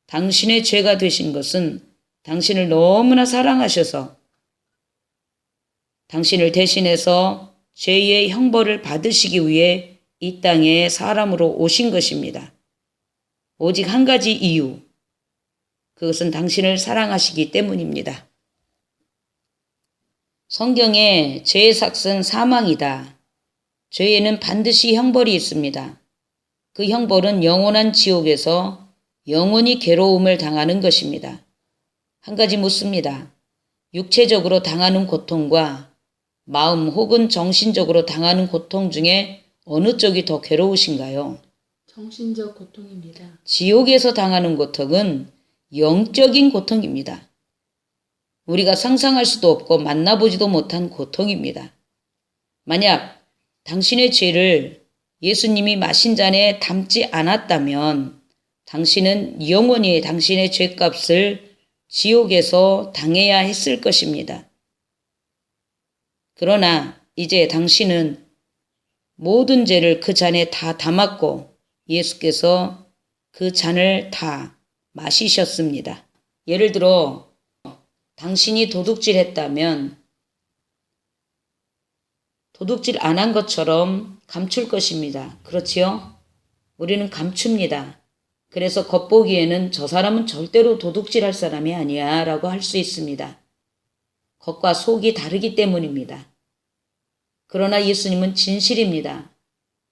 A: 당신의 죄가 되신 것은 당신을 너무나 사랑하셔서 당신을 대신해서 죄의 형벌을 받으시기 위해 이 땅에 사람으로 오신 것입니다. 오직 한 가지 이유, 그것은 당신을 사랑하시기 때문입니다. 성경에 죄의 삭은 사망이다. 죄에는 반드시 형벌이 있습니다. 그 형벌은 영원한 지옥에서 영원히 괴로움을 당하는 것입니다. 한 가지 묻습니다. 육체적으로 당하는 고통과 마음 혹은 정신적으로 당하는 고통 중에 어느 쪽이 더 괴로우신가요?
B: 정신적 고통입니다.
A: 지옥에서 당하는 고통은 영적인 고통입니다. 우리가 상상할 수도 없고 만나보지도 못한 고통입니다. 만약 당신의 죄를 예수님이 마신 잔에 담지 않았다면 당신은 영원히 당신의 죄값을 지옥에서 당해야 했을 것입니다. 그러나 이제 당신은 모든 죄를 그 잔에 다 담았고 예수께서 그 잔을 다 마시셨습니다. 예를 들어 당신이 도둑질했다면 도둑질 안 한 것처럼 감출 것입니다. 그렇지요? 우리는 감춥니다. 그래서 겉보기에는 저 사람은 절대로 도둑질할 사람이 아니야 라고 할 수 있습니다. 겉과 속이 다르기 때문입니다. 그러나 예수님은 진실입니다.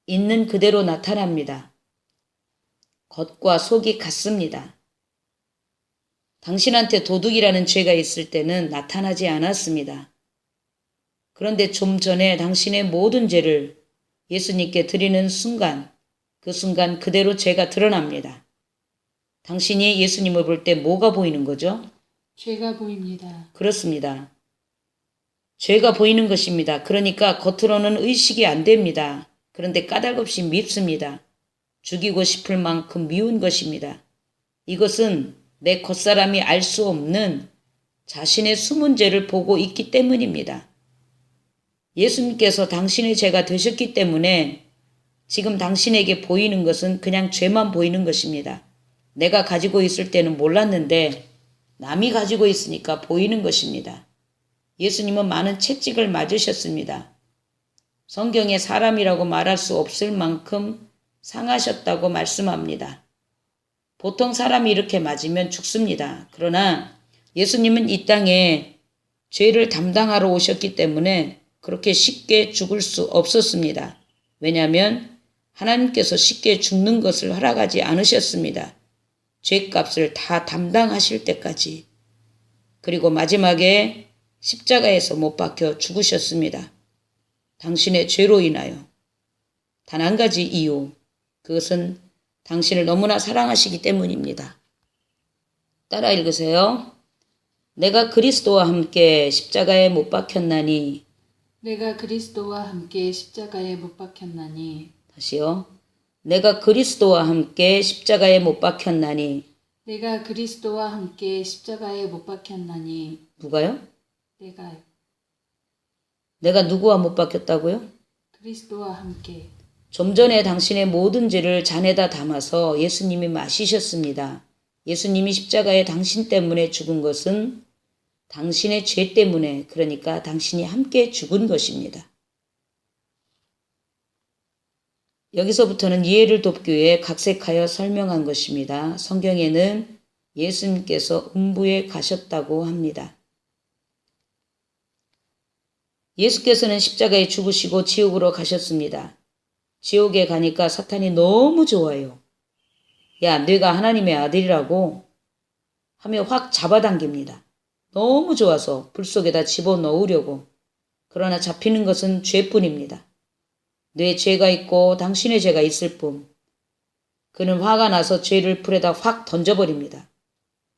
A: 있는 그대로 나타납니다. 겉과 속이 같습니다. 당신한테 도둑이라는 죄가 있을 때는 나타나지 않았습니다. 그런데 좀 전에 당신의 모든 죄를 예수님께 드리는 순간, 그 순간 그대로 죄가 드러납니다. 당신이 예수님을 볼 때 뭐가 보이는 거죠?
B: 죄가 보입니다.
A: 그렇습니다. 죄가 보이는 것입니다. 그러니까 겉으로는 의식이 안 됩니다. 그런데 까닭없이 밉습니다. 죽이고 싶을 만큼 미운 것입니다. 이것은 내 겉사람이 알 수 없는 자신의 숨은 죄를 보고 있기 때문입니다. 예수님께서 당신의 죄가 되셨기 때문에 지금 당신에게 보이는 것은 그냥 죄만 보이는 것입니다. 내가 가지고 있을 때는 몰랐는데 남이 가지고 있으니까 보이는 것입니다. 예수님은 많은 채찍을 맞으셨습니다. 성경에 사람이라고 말할 수 없을 만큼 상하셨다고 말씀합니다. 보통 사람이 이렇게 맞으면 죽습니다. 그러나 예수님은 이 땅에 죄를 담당하러 오셨기 때문에 그렇게 쉽게 죽을 수 없었습니다. 왜냐하면 하나님께서 쉽게 죽는 것을 허락하지 않으셨습니다. 죄값을 다 담당하실 때까지. 그리고 마지막에 십자가에서 못 박혀 죽으셨습니다. 당신의 죄로 인하여. 단 한 가지 이유, 그것은 당신을 너무나 사랑하시기 때문입니다. 따라 읽으세요. 내가 그리스도와 함께 십자가에 못 박혔나니.
B: 내가 그리스도와 함께 십자가에 못 박혔나니.
A: 다시요. 내가 그리스도와 함께 십자가에 못 박혔나니.
B: 내가 그리스도와 함께 십자가에 못 박혔나니.
A: 누가요?
B: 내가요.
A: 내가 누구와 못 박혔다고요?
B: 그리스도와 함께.
A: 좀 전에 당신의 모든 죄를 잔에다 담아서 예수님이 마시셨습니다. 예수님이 십자가에 당신 때문에 죽은 것은 당신의 죄 때문에, 그러니까 당신이 함께 죽은 것입니다. 여기서부터는 이해를 돕기 위해 각색하여 설명한 것입니다. 성경에는 예수님께서 음부에 가셨다고 합니다. 예수께서는 십자가에 죽으시고 지옥으로 가셨습니다. 지옥에 가니까 사탄이 너무 좋아요. 야, 네가 하나님의 아들이라고 하며 확 잡아당깁니다. 너무 좋아서 불 속에다 집어넣으려고. 그러나 잡히는 것은 죄뿐입니다. 내 죄가 있고 당신의 죄가 있을 뿐. 그는 화가 나서 죄를 불에다 확 던져버립니다.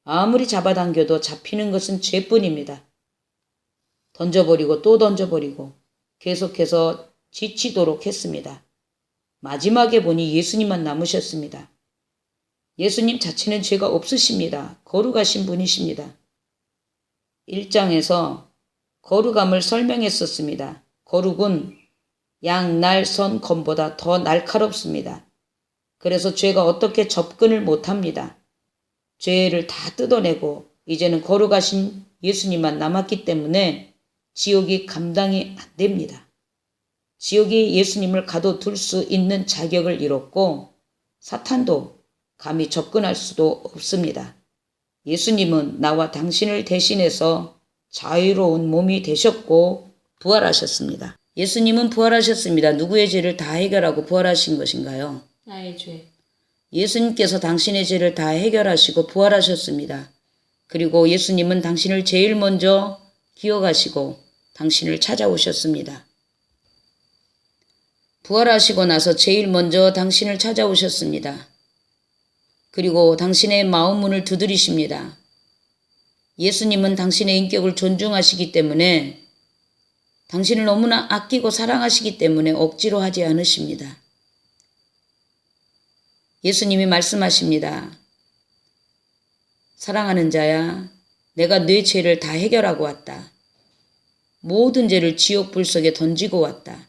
A: 아무리 잡아당겨도 잡히는 것은 죄뿐입니다. 던져버리고 또 던져버리고 계속해서 지치도록 했습니다. 마지막에 보니 예수님만 남으셨습니다. 예수님 자체는 죄가 없으십니다. 거룩하신 분이십니다. 1장에서 거룩함을 설명했었습니다. 거룩은 양, 날, 선, 검보다 더 날카롭습니다. 그래서 죄가 어떻게 접근을 못합니다. 죄를 다 뜯어내고 이제는 거룩하신 예수님만 남았기 때문에 지옥이 감당이 안 됩니다. 지옥이 예수님을 가둬둘 수 있는 자격을 잃었고 사탄도 감히 접근할 수도 없습니다. 예수님은 나와 당신을 대신해서 자유로운 몸이 되셨고 부활하셨습니다. 예수님은 부활하셨습니다. 누구의 죄를 다 해결하고 부활하신 것인가요?
B: 나의 죄.
A: 예수님께서 당신의 죄를 다 해결하시고 부활하셨습니다. 그리고 예수님은 당신을 제일 먼저 기억하시고 당신을 찾아오셨습니다. 부활하시고 나서 제일 먼저 당신을 찾아오셨습니다. 그리고 당신의 마음 문을 두드리십니다. 예수님은 당신의 인격을 존중하시기 때문에 당신을 너무나 아끼고 사랑하시기 때문에 억지로 하지 않으십니다. 예수님이 말씀하십니다. 사랑하는 자야, 내가 네 죄를 다 해결하고 왔다. 모든 죄를 지옥 불 속에 던지고 왔다.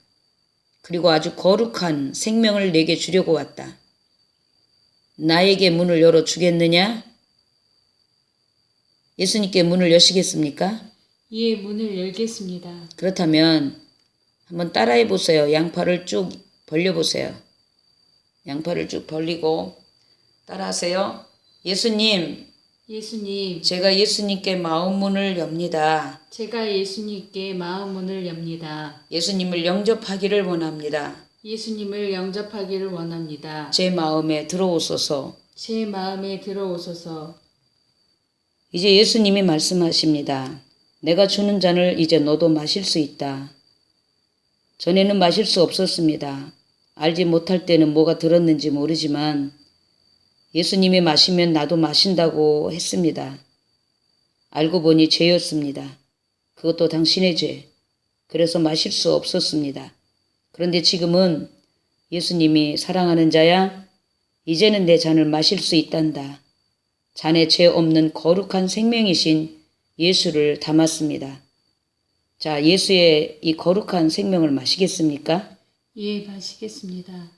A: 그리고 아주 거룩한 생명을 내게 주려고 왔다. 나에게 문을 열어주겠느냐? 예수님께 문을 여시겠습니까?
B: 이에 문을 열겠습니다.
A: 그렇다면 한번 따라해 보세요. 양팔을 쭉 벌려보세요. 양팔을 쭉 벌리고 따라하세요. 예수님,
B: 예수님,
A: 제가 예수님께 마음 문을 엽니다.
B: 제가 예수님께 마음 문을 엽니다.
A: 예수님을 영접하기를 원합니다.
B: 예수님을 영접하기를 원합니다.
A: 제 마음에 들어오소서.
B: 제 마음에 들어오소서.
A: 이제 예수님이 말씀하십니다. 내가 주는 잔을 이제 너도 마실 수 있다. 전에는 마실 수 없었습니다. 알지 못할 때는 뭐가 들었는지 모르지만 예수님이 마시면 나도 마신다고 했습니다. 알고 보니 죄였습니다. 그것도 당신의 죄. 그래서 마실 수 없었습니다. 그런데 지금은 예수님이 사랑하는 자야, 이제는 내 잔을 마실 수 있단다. 잔에 죄 없는 거룩한 생명이신 예수를 담았습니다. 자, 예수의 이 거룩한 생명을 마시겠습니까?
B: 예, 마시겠습니다.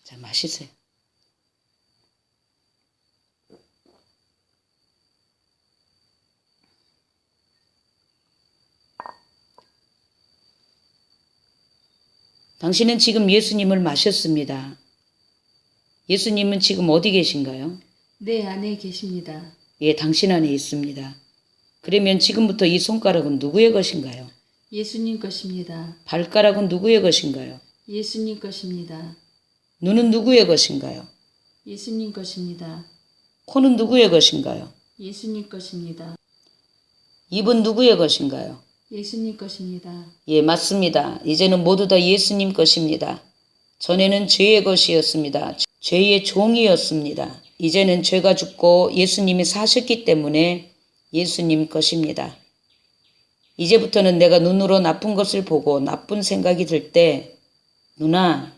A: 자, 마시세요. 당신은 지금 예수님을 마셨습니다. 예수님은 지금 어디 계신가요?
B: 내 안에 계십니다.
A: 예, 당신 안에 있습니다. 그러면 지금부터 이 손가락은 누구의 것인가요?
B: 예수님 것입니다.
A: 발가락은 누구의 것인가요?
B: 예수님 것입니다.
A: 눈은 누구의 것인가요?
B: 예수님 것입니다.
A: 코는 누구의 것인가요?
B: 예수님 것입니다.
A: 입은 누구의 것인가요?
B: 예수님 것입니다.
A: 예, 맞습니다. 이제는 모두 다 예수님 것입니다. 전에는 죄의 것이었습니다. 죄의 종이었습니다. 이제는 죄가 죽고 예수님이 사셨기 때문에 예수님 것입니다. 이제부터는 내가 눈으로 나쁜 것을 보고 나쁜 생각이 들 때, 누나,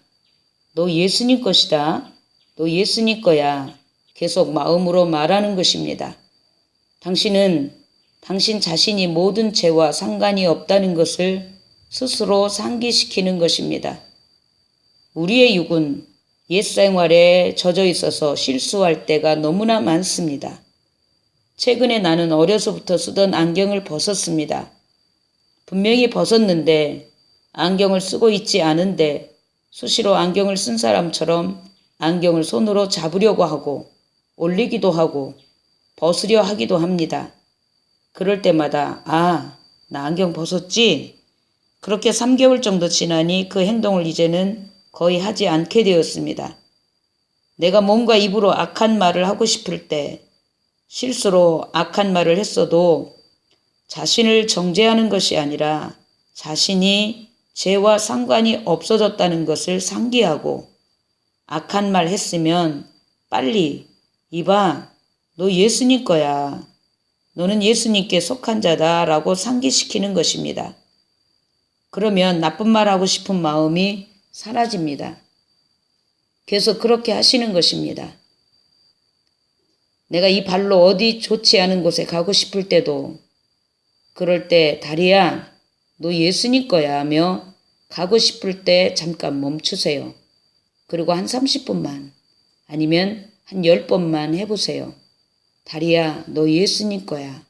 A: 너 예수님 것이다. 너 예수님 거야. 계속 마음으로 말하는 것입니다. 당신은 당신 자신이 모든 죄와 상관이 없다는 것을 스스로 상기시키는 것입니다. 우리의 육은 옛생활에 젖어 있어서 실수할 때가 너무나 많습니다. 최근에 나는 어려서부터 쓰던 안경을 벗었습니다. 분명히 벗었는데 안경을 쓰고 있지 않은데 수시로 안경을 쓴 사람처럼 안경을 손으로 잡으려고 하고 올리기도 하고 벗으려 하기도 합니다. 그럴 때마다 나 안경 벗었지? 그렇게 3개월 정도 지나니 그 행동을 이제는 거의 하지 않게 되었습니다. 내가 몸과 입으로 악한 말을 하고 싶을 때 실수로 악한 말을 했어도 자신을 정죄하는 것이 아니라 자신이 죄와 상관이 없어졌다는 것을 상기하고 악한 말 했으면 빨리 이봐, 너 예수님 거야. 너는 예수님께 속한 자다 라고 상기시키는 것입니다. 그러면 나쁜 말 하고 싶은 마음이 사라집니다. 계속 그렇게 하시는 것입니다. 내가 이 발로 어디 좋지 않은 곳에 가고 싶을 때도 그럴 때 다리야, 너 예수님 거야 하며 가고 싶을 때 잠깐 멈추세요. 그리고 한 30분만 아니면 한 10번만 해보세요. 다리야, 너 예수님 거야.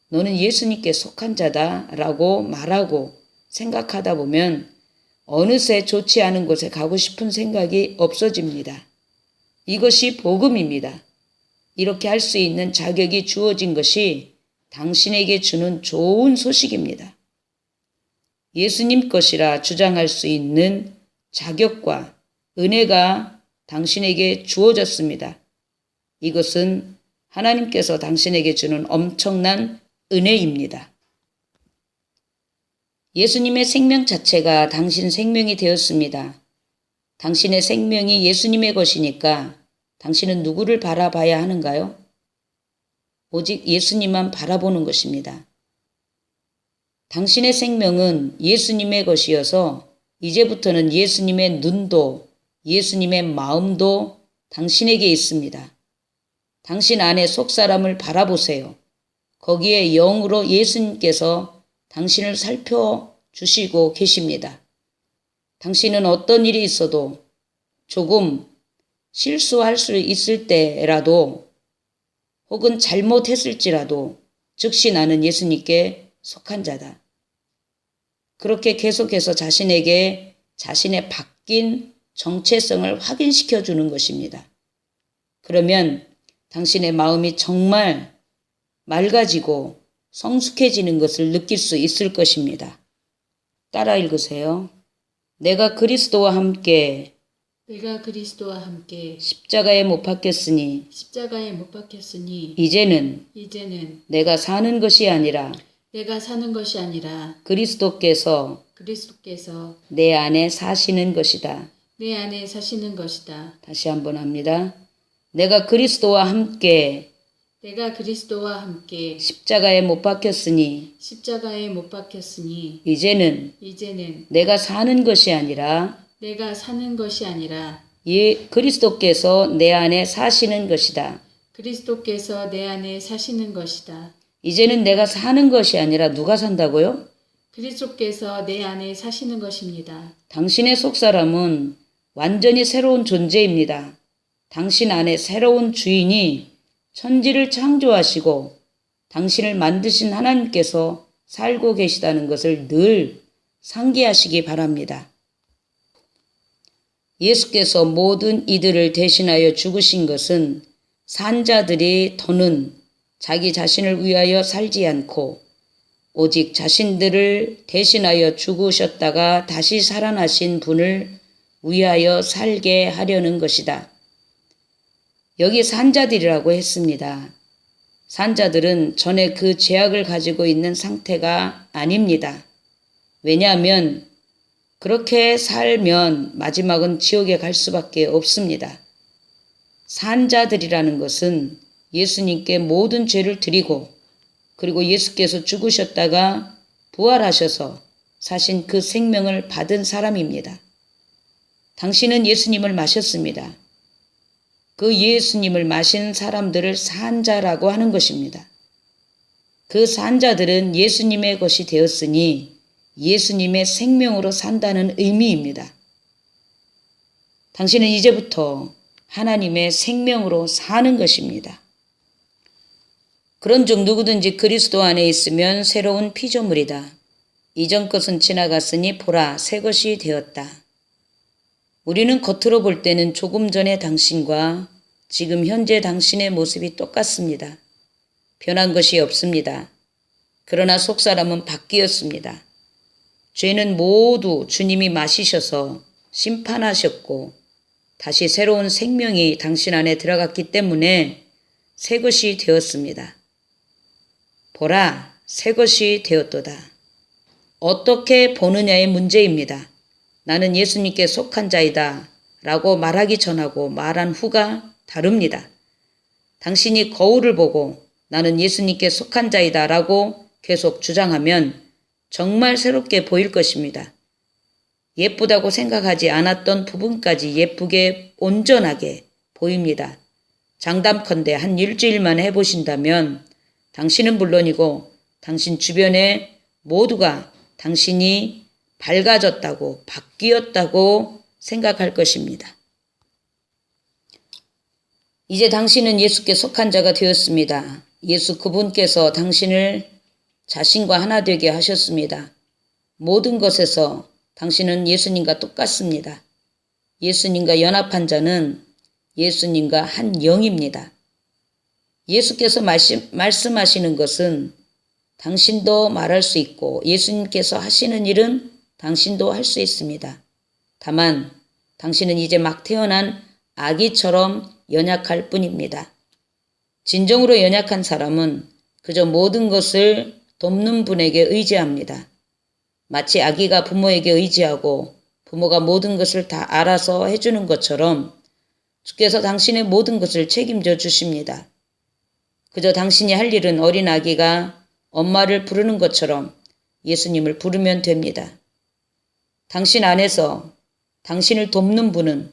A: 너는 예수님께 속한 자다 라고 말하고 생각하다 보면 어느새 좋지 않은 곳에 가고 싶은 생각이 없어집니다. 이것이 복음입니다. 이렇게 할 수 있는 자격이 주어진 것이 당신에게 주는 좋은 소식입니다. 예수님 것이라 주장할 수 있는 자격과 은혜가 당신에게 주어졌습니다. 이것은 하나님께서 당신에게 주는 엄청난 은혜입니다. 예수님의 생명 자체가 당신 생명이 되었습니다. 당신의 생명이 예수님의 것이니까 당신은 누구를 바라봐야 하는가요? 오직 예수님만 바라보는 것입니다. 당신의 생명은 예수님의 것이어서 이제부터는 예수님의 눈도 예수님의 마음도 당신에게 있습니다. 당신 안에 속사람을 바라보세요. 거기에 영으로 예수님께서 당신을 살펴주시고 계십니다. 당신은 어떤 일이 있어도 조금 실수할 수 있을 때라도 혹은 잘못했을지라도 즉시 나는 예수님께 속한 자다. 그렇게 계속해서 자신에게 자신의 바뀐 정체성을 확인시켜 주는 것입니다. 그러면 당신의 마음이 정말 맑아지고 성숙해지는 것을 느낄 수 있을 것입니다. 따라 읽으세요. 내가 그리스도와 함께
B: 내가 그리스도와 함께
A: 십자가에 못 박혔으니
B: 십자가에 못 박혔으니
A: 이제는
B: 이제는
A: 내가 사는 것이 아니라
B: 내가 사는 것이 아니라
A: 그리스도께서
B: 그리스도께서
A: 내 안에 사시는 것이다.
B: 내 안에 사시는 것이다.
A: 다시 한번 합니다. 내가 그리스도와 함께
B: 내가 그리스도와 함께
A: 십자가에 못 박혔으니
B: 십자가에 못 박혔으니
A: 이제는
B: 이제는
A: 내가 사는 것이 아니라
B: 내가 사는 것이 아니라
A: 그리스도께서 내 안에 사시는 것이다.
B: 그리스도께서 내 안에 사시는 것이다.
A: 이제는 내가 사는 것이 아니라 누가 산다고요?
B: 그리스도께서 내 안에 사시는 것입니다.
A: 당신의 속사람은 완전히 새로운 존재입니다. 당신 안에 새로운 주인이 천지를 창조하시고 당신을 만드신 하나님께서 살고 계시다는 것을 늘 상기하시기 바랍니다. 예수께서 모든 이들을 대신하여 죽으신 것은 산자들이 더는 자기 자신을 위하여 살지 않고 오직 자신들을 대신하여 죽으셨다가 다시 살아나신 분을 위하여 살게 하려는 것이다. 여기 산자들이라고 했습니다. 산자들은 전에 그 죄악을 가지고 있는 상태가 아닙니다. 왜냐하면 그렇게 살면 마지막은 지옥에 갈 수밖에 없습니다. 산자들이라는 것은 예수님께 모든 죄를 드리고 그리고 예수께서 죽으셨다가 부활하셔서 사신 그 생명을 받은 사람입니다. 당신은 예수님을 마셨습니다. 그 예수님을 마신 사람들을 산자라고 하는 것입니다. 그 산자들은 예수님의 것이 되었으니 예수님의 생명으로 산다는 의미입니다. 당신은 이제부터 하나님의 생명으로 사는 것입니다. 그런즉 누구든지 그리스도 안에 있으면 새로운 피조물이다. 이전 것은 지나갔으니 보라 새 것이 되었다. 우리는 겉으로 볼 때는 조금 전의 당신과 지금 현재 당신의 모습이 똑같습니다. 변한 것이 없습니다. 그러나 속사람은 바뀌었습니다. 죄는 모두 주님이 마시셔서 심판하셨고 다시 새로운 생명이 당신 안에 들어갔기 때문에 새 것이 되었습니다. 보라, 새 것이 되었도다. 어떻게 보느냐의 문제입니다. 나는 예수님께 속한 자이다 라고 말하기 전하고 말한 후가 다릅니다. 당신이 거울을 보고 나는 예수님께 속한 자이다 라고 계속 주장하면 정말 새롭게 보일 것입니다. 예쁘다고 생각하지 않았던 부분까지 예쁘게 온전하게 보입니다. 장담컨대 한 일주일만 해보신다면 당신은 물론이고 당신 주변에 모두가 당신이 밝아졌다고 바뀌었다고 생각할 것입니다. 이제 당신은 예수께 속한 자가 되었습니다. 예수 그분께서 당신을 자신과 하나 되게 하셨습니다. 모든 것에서 당신은 예수님과 똑같습니다. 예수님과 연합한 자는 예수님과 한 영입니다. 예수께서 말씀하시는 것은 당신도 말할 수 있고 예수님께서 하시는 일은 당신도 할 수 있습니다. 다만 당신은 이제 막 태어난 아기처럼 연약할 뿐입니다. 진정으로 연약한 사람은 그저 모든 것을 돕는 분에게 의지합니다. 마치 아기가 부모에게 의지하고 부모가 모든 것을 다 알아서 해주는 것처럼 주께서 당신의 모든 것을 책임져 주십니다. 그저 당신이 할 일은 어린 아기가 엄마를 부르는 것처럼 예수님을 부르면 됩니다. 당신 안에서 당신을 돕는 분은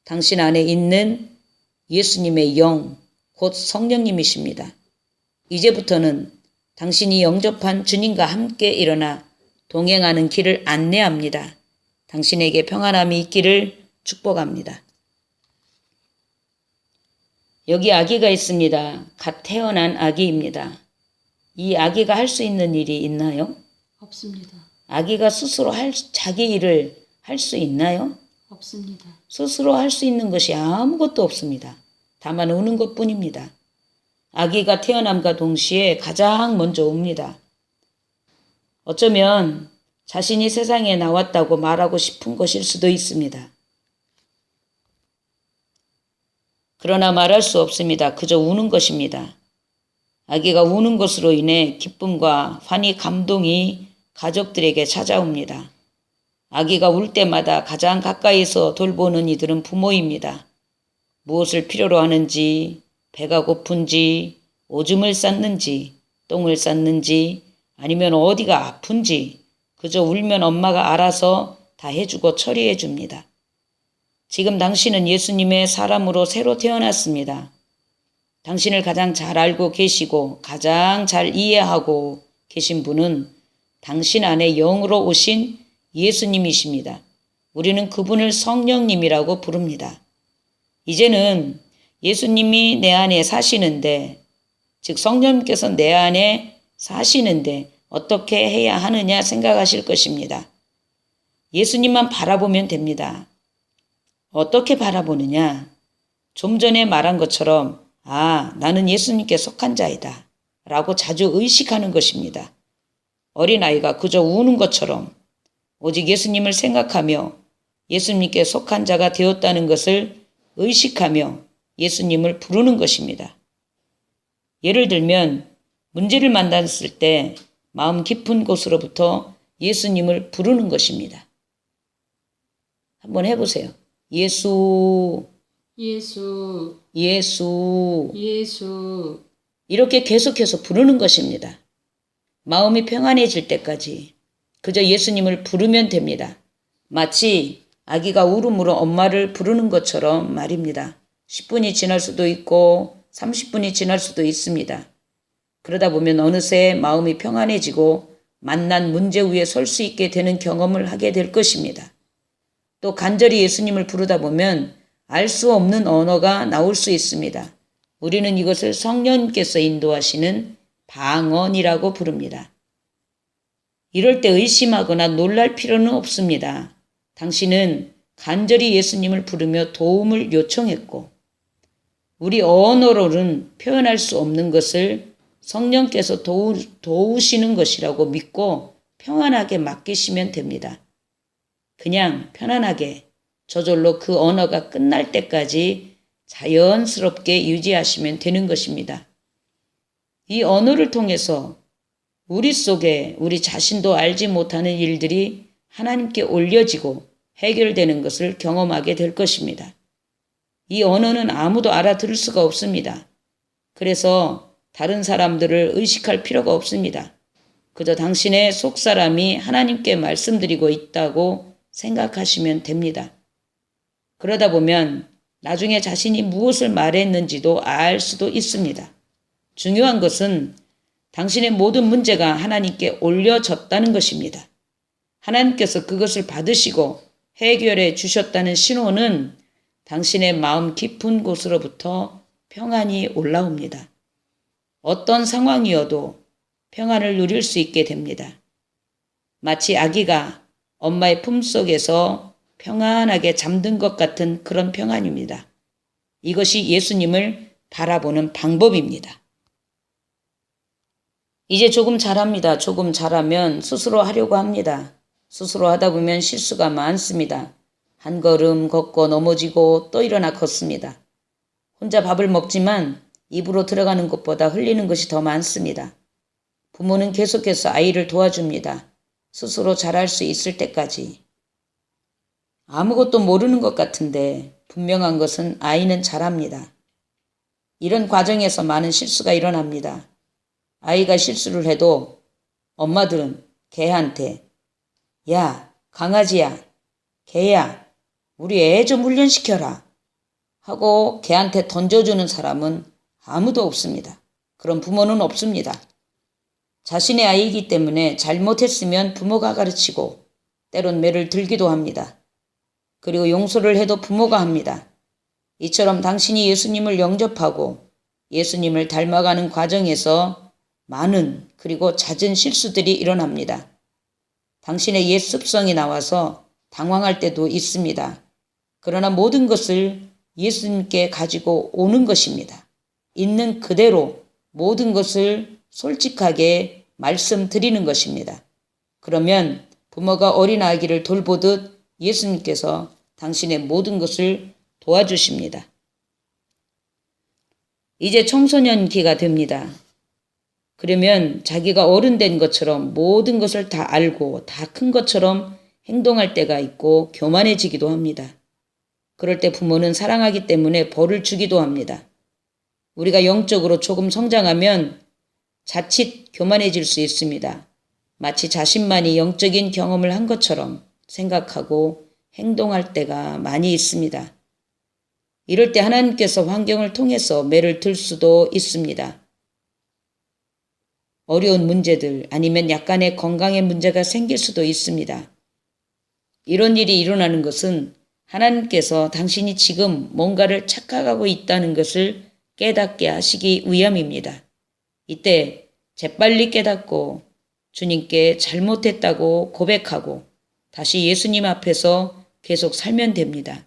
A: 당신 안에 있는 예수님의 영, 곧 성령님이십니다. 이제부터는 당신이 영접한 주님과 함께 일어나 동행하는 길을 안내합니다. 당신에게 평안함이 있기를 축복합니다. 여기 아기가 있습니다. 갓 태어난 아기입니다. 이 아기가 할 수 있는 일이 있나요?
B: 없습니다.
A: 아기가 스스로 자기 일을 할 수 있나요?
B: 없습니다.
A: 스스로 할 수 있는 것이 아무것도 없습니다. 다만 우는 것뿐입니다. 아기가 태어남과 동시에 가장 먼저 옵니다. 어쩌면 자신이 세상에 나왔다고 말하고 싶은 것일 수도 있습니다. 그러나 말할 수 없습니다. 그저 우는 것입니다. 아기가 우는 것으로 인해 기쁨과 환희, 감동이 가족들에게 찾아옵니다. 아기가 울 때마다 가장 가까이서 돌보는 이들은 부모입니다. 무엇을 필요로 하는지, 배가 고픈지, 오줌을 쌌는지, 똥을 쌌는지, 아니면 어디가 아픈지 그저 울면 엄마가 알아서 다 해주고 처리해 줍니다. 지금 당신은 예수님의 사람으로 새로 태어났습니다. 당신을 가장 잘 알고 계시고 가장 잘 이해하고 계신 분은 당신 안에 영으로 오신 예수님이십니다. 우리는 그분을 성령님이라고 부릅니다. 이제는 예수님이 내 안에 사시는데, 즉 성령님께서 내 안에 사시는데 어떻게 해야 하느냐 생각하실 것입니다. 예수님만 바라보면 됩니다. 어떻게 바라보느냐? 좀 전에 말한 것처럼 나는 예수님께 속한 자이다 라고 자주 의식하는 것입니다. 어린아이가 그저 우는 것처럼 오직 예수님을 생각하며 예수님께 속한 자가 되었다는 것을 의식하며 예수님을 부르는 것입니다. 예를 들면 문제를 만났을 때 마음 깊은 곳으로부터 예수님을 부르는 것입니다. 한번 해보세요. 예수,
B: 예수,
A: 예수.
B: 예수.
A: 이렇게 계속해서 부르는 것입니다. 마음이 평안해질 때까지 그저 예수님을 부르면 됩니다. 마치 아기가 울음으로 엄마를 부르는 것처럼 말입니다. 10분이 지날 수도 있고 30분이 지날 수도 있습니다. 그러다 보면 어느새 마음이 평안해지고 만난 문제 위에 설 수 있게 되는 경험을 하게 될 것입니다. 또 간절히 예수님을 부르다 보면 알 수 없는 언어가 나올 수 있습니다. 우리는 이것을 성령님께서 인도하시는 방언이라고 부릅니다. 이럴 때 의심하거나 놀랄 필요는 없습니다. 당신은 간절히 예수님을 부르며 도움을 요청했고 우리 언어로는 표현할 수 없는 것을 성령께서 도우시는 것이라고 믿고 평안하게 맡기시면 됩니다. 그냥 편안하게 저절로 그 언어가 끝날 때까지 자연스럽게 유지하시면 되는 것입니다. 이 언어를 통해서 우리 속에 우리 자신도 알지 못하는 일들이 하나님께 올려지고 해결되는 것을 경험하게 될 것입니다. 이 언어는 아무도 알아들을 수가 없습니다. 그래서 다른 사람들을 의식할 필요가 없습니다. 그저 당신의 속사람이 하나님께 말씀드리고 있다고 생각하시면 됩니다. 그러다 보면 나중에 자신이 무엇을 말했는지도 알 수도 있습니다. 중요한 것은 당신의 모든 문제가 하나님께 올려졌다는 것입니다. 하나님께서 그것을 받으시고 해결해 주셨다는 신호는 당신의 마음 깊은 곳으로부터 평안이 올라옵니다. 어떤 상황이어도 평안을 누릴 수 있게 됩니다. 마치 아기가 엄마의 품속에서 평안하게 잠든 것 같은 그런 평안입니다. 이것이 예수님을 바라보는 방법입니다. 이제 조금 잘합니다. 조금 잘하면 스스로 하려고 합니다. 스스로 하다 보면 실수가 많습니다. 한 걸음 걷고 넘어지고 또 일어나 걷습니다. 혼자 밥을 먹지만 입으로 들어가는 것보다 흘리는 것이 더 많습니다. 부모는 계속해서 아이를 도와줍니다. 스스로 잘할 수 있을 때까지. 아무것도 모르는 것 같은데 분명한 것은 아이는 잘합니다. 이런 과정에서 많은 실수가 일어납니다. 아이가 실수를 해도 엄마들은 개한테 야, 강아지야, 개야, 우리 애 좀 훈련시켜라 하고 개한테 던져주는 사람은 아무도 없습니다. 그런 부모는 없습니다. 자신의 아이이기 때문에 잘못했으면 부모가 가르치고 때론 매를 들기도 합니다. 그리고 용서를 해도 부모가 합니다. 이처럼 당신이 예수님을 영접하고 예수님을 닮아가는 과정에서 많은 그리고 잦은 실수들이 일어납니다. 당신의 옛 습성이 나와서 당황할 때도 있습니다. 그러나 모든 것을 예수님께 가지고 오는 것입니다. 있는 그대로 모든 것을 솔직하게 말씀드리는 것입니다. 그러면 부모가 어린아기를 돌보듯 예수님께서 당신의 모든 것을 도와주십니다. 이제 청소년기가 됩니다. 그러면 자기가 어른 된 것처럼 모든 것을 다 알고 다 큰 것처럼 행동할 때가 있고 교만해지기도 합니다. 그럴 때 부모는 사랑하기 때문에 벌을 주기도 합니다. 우리가 영적으로 조금 성장하면 자칫 교만해질 수 있습니다. 마치 자신만이 영적인 경험을 한 것처럼 생각하고 행동할 때가 많이 있습니다. 이럴 때 하나님께서 환경을 통해서 매를 들 수도 있습니다. 어려운 문제들 아니면 약간의 건강의 문제가 생길 수도 있습니다. 이런 일이 일어나는 것은 하나님께서 당신이 지금 뭔가를 착각하고 있다는 것을 깨닫게 하시기 위함입니다. 이때 재빨리 깨닫고 주님께 잘못했다고 고백하고 다시 예수님 앞에서 계속 살면 됩니다.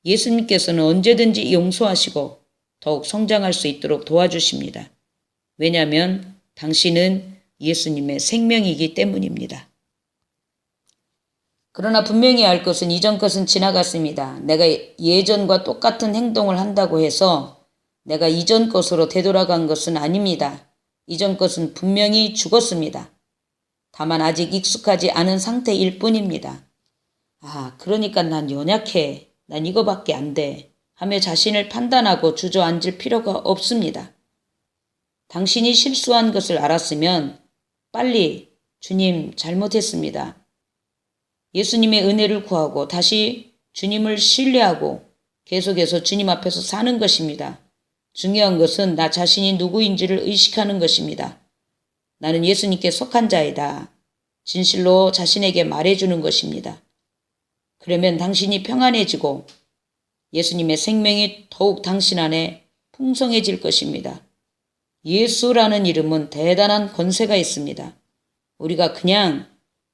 A: 예수님께서는 언제든지 용서하시고 더욱 성장할 수 있도록 도와주십니다. 왜냐하면 당신은 예수님의 생명이기 때문입니다. 그러나 분명히 알 것은 이전 것은 지나갔습니다. 내가 예전과 똑같은 행동을 한다고 해서 내가 이전 것으로 되돌아간 것은 아닙니다. 이전 것은 분명히 죽었습니다. 다만 아직 익숙하지 않은 상태일 뿐입니다. 그러니까 난 연약해. 난 이거밖에 안 돼. 하며 자신을 판단하고 주저앉을 필요가 없습니다. 당신이 실수한 것을 알았으면 빨리 주님 잘못했습니다. 예수님의 은혜를 구하고 다시 주님을 신뢰하고 계속해서 주님 앞에서 사는 것입니다. 중요한 것은 나 자신이 누구인지를 의식하는 것입니다. 나는 예수님께 속한 자이다. 진실로 자신에게 말해주는 것입니다. 그러면 당신이 평안해지고 예수님의 생명이 더욱 당신 안에 풍성해질 것입니다. 예수라는 이름은 대단한 권세가 있습니다. 우리가 그냥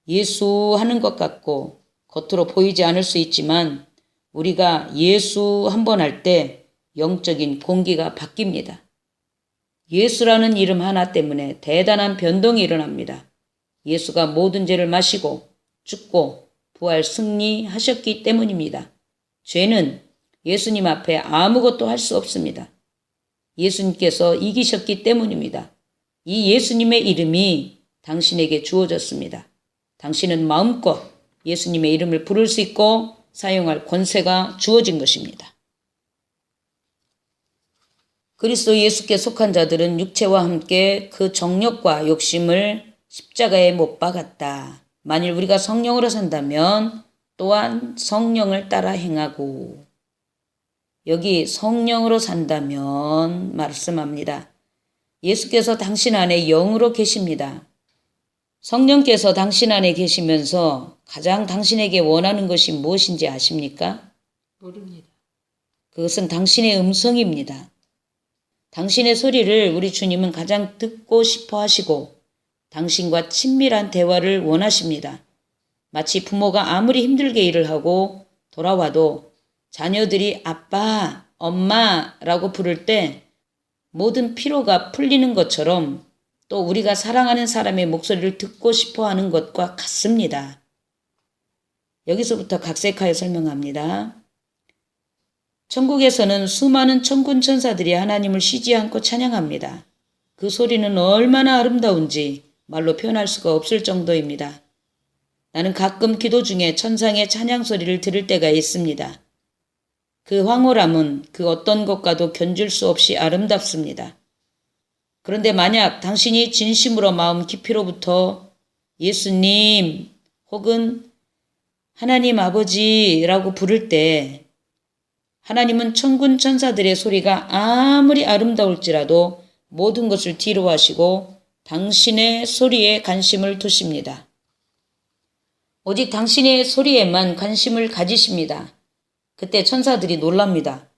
A: 예수 하는 것 같고 겉으로 보이지 않을 수 있지만 우리가 예수 한 번 할 때 영적인 공기가 바뀝니다. 예수라는 이름 하나 때문에 대단한 변동이 일어납니다. 예수가 모든 죄를 마시고 죽고 부활 승리하셨기 때문입니다. 죄는 예수님 앞에 아무것도 할 수 없습니다. 예수님께서 이기셨기 때문입니다. 이 예수님의 이름이 당신에게 주어졌습니다. 당신은 마음껏 예수님의 이름을 부를 수 있고 사용할 권세가 주어진 것입니다. 그리스도 예수께 속한 자들은 육체와 함께 그 정욕과 욕심을 십자가에 못 박았다. 만일 우리가 성령으로 산다면 또한 성령을 따라 행하고, 여기 성령으로 산다면 말씀합니다. 예수께서 당신 안에 영으로 계십니다. 성령께서 당신 안에 계시면서 가장 당신에게 원하는 것이 무엇인지 아십니까?
B: 모릅니다.
A: 그것은 당신의 음성입니다. 당신의 소리를 우리 주님은 가장 듣고 싶어 하시고 당신과 친밀한 대화를 원하십니다. 마치 부모가 아무리 힘들게 일을 하고 돌아와도 자녀들이 아빠, 엄마라고 부를 때 모든 피로가 풀리는 것처럼 또 우리가 사랑하는 사람의 목소리를 듣고 싶어 하는 것과 같습니다. 여기서부터 각색하여 설명합니다. 천국에서는 수많은 천군 천사들이 하나님을 쉬지 않고 찬양합니다. 그 소리는 얼마나 아름다운지 말로 표현할 수가 없을 정도입니다. 나는 가끔 기도 중에 천상의 찬양 소리를 들을 때가 있습니다. 그 황홀함은 그 어떤 것과도 견줄 수 없이 아름답습니다. 그런데 만약 당신이 진심으로 마음 깊이로부터 예수님 혹은 하나님 아버지라고 부를 때 하나님은 천군 천사들의 소리가 아무리 아름다울지라도 모든 것을 뒤로 하시고 당신의 소리에 관심을 두십니다. 오직 당신의 소리에만 관심을 가지십니다. 그때 천사들이 놀랍니다.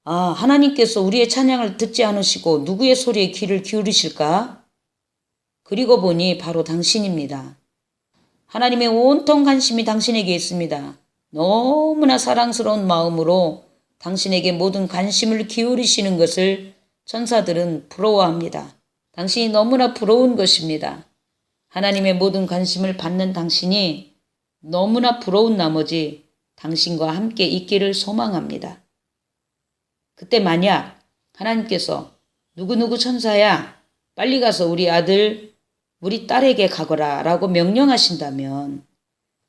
A: 하나님께서 우리의 찬양을 듣지 않으시고 누구의 소리에 귀를 기울이실까? 그리고 보니 바로 당신입니다. 하나님의 온통 관심이 당신에게 있습니다. 너무나 사랑스러운 마음으로 당신에게 모든 관심을 기울이시는 것을 천사들은 부러워합니다. 당신이 너무나 부러운 것입니다. 하나님의 모든 관심을 받는 당신이 너무나 부러운 나머지 당신과 함께 있기를 소망합니다. 그때 만약 하나님께서 누구누구 천사야, 빨리 가서 우리 아들, 우리 딸에게 가거라 라고 명령하신다면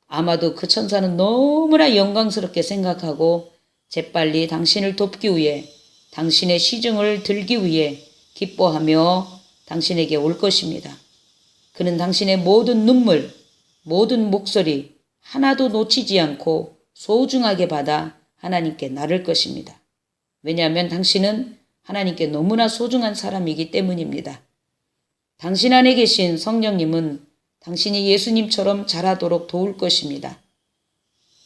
A: 아마도 그 천사는 너무나 영광스럽게 생각하고 재빨리 당신을 돕기 위해, 당신의 시중을 들기 위해 기뻐하며 당신에게 올 것입니다. 그는 당신의 모든 눈물, 모든 목소리 하나도 놓치지 않고 소중하게 받아 하나님께 나를 것입니다. 왜냐하면 당신은 하나님께 너무나 소중한 사람이기 때문입니다. 당신 안에 계신 성령님은 당신이 예수님처럼 자라도록 도울 것입니다.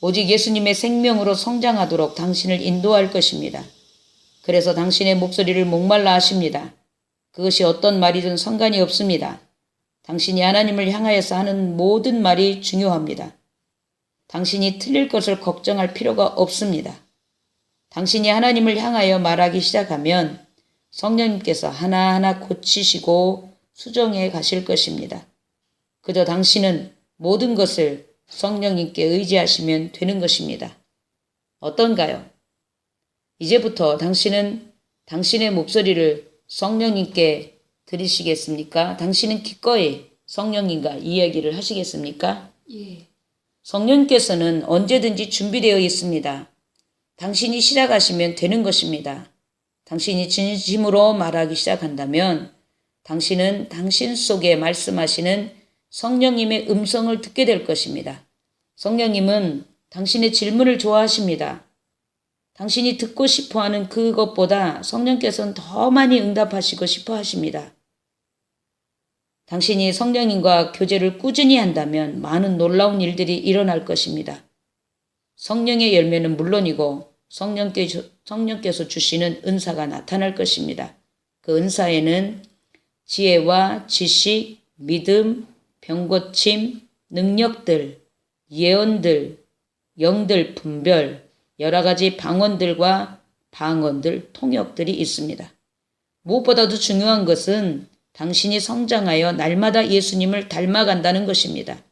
A: 오직 예수님의 생명으로 성장하도록 당신을 인도할 것입니다. 그래서 당신의 목소리를 목말라 하십니다. 그것이 어떤 말이든 상관이 없습니다. 당신이 하나님을 향하여서 하는 모든 말이 중요합니다. 당신이 틀릴 것을 걱정할 필요가 없습니다. 당신이 하나님을 향하여 말하기 시작하면 성령님께서 하나하나 고치시고 수정해 가실 것입니다. 그저 당신은 모든 것을 성령님께 의지하시면 되는 것입니다. 어떤가요? 이제부터 당신은 당신의 목소리를 성령님께 들으시겠습니까? 당신은 기꺼이 성령님과 이야기를 하시겠습니까?
B: 예.
A: 성령님께서는 언제든지 준비되어 있습니다. 당신이 시작하시면 되는 것입니다. 당신이 진심으로 말하기 시작한다면 당신은 당신 속에 말씀하시는 성령님의 음성을 듣게 될 것입니다. 성령님은 당신의 질문을 좋아하십니다. 당신이 듣고 싶어하는 그것보다 성령께서는 더 많이 응답하시고 싶어 하십니다. 당신이 성령님과 교제를 꾸준히 한다면 많은 놀라운 일들이 일어날 것입니다. 성령의 열매는 물론이고 성령께서 주시는 은사가 나타날 것입니다. 그 은사에는 지혜와 지식, 믿음, 병고침, 능력들, 예언들, 영들 분별, 여러 가지 방언들과 방언들, 통역들이 있습니다. 무엇보다도 중요한 것은 당신이 성장하여 날마다 예수님을 닮아간다는 것입니다.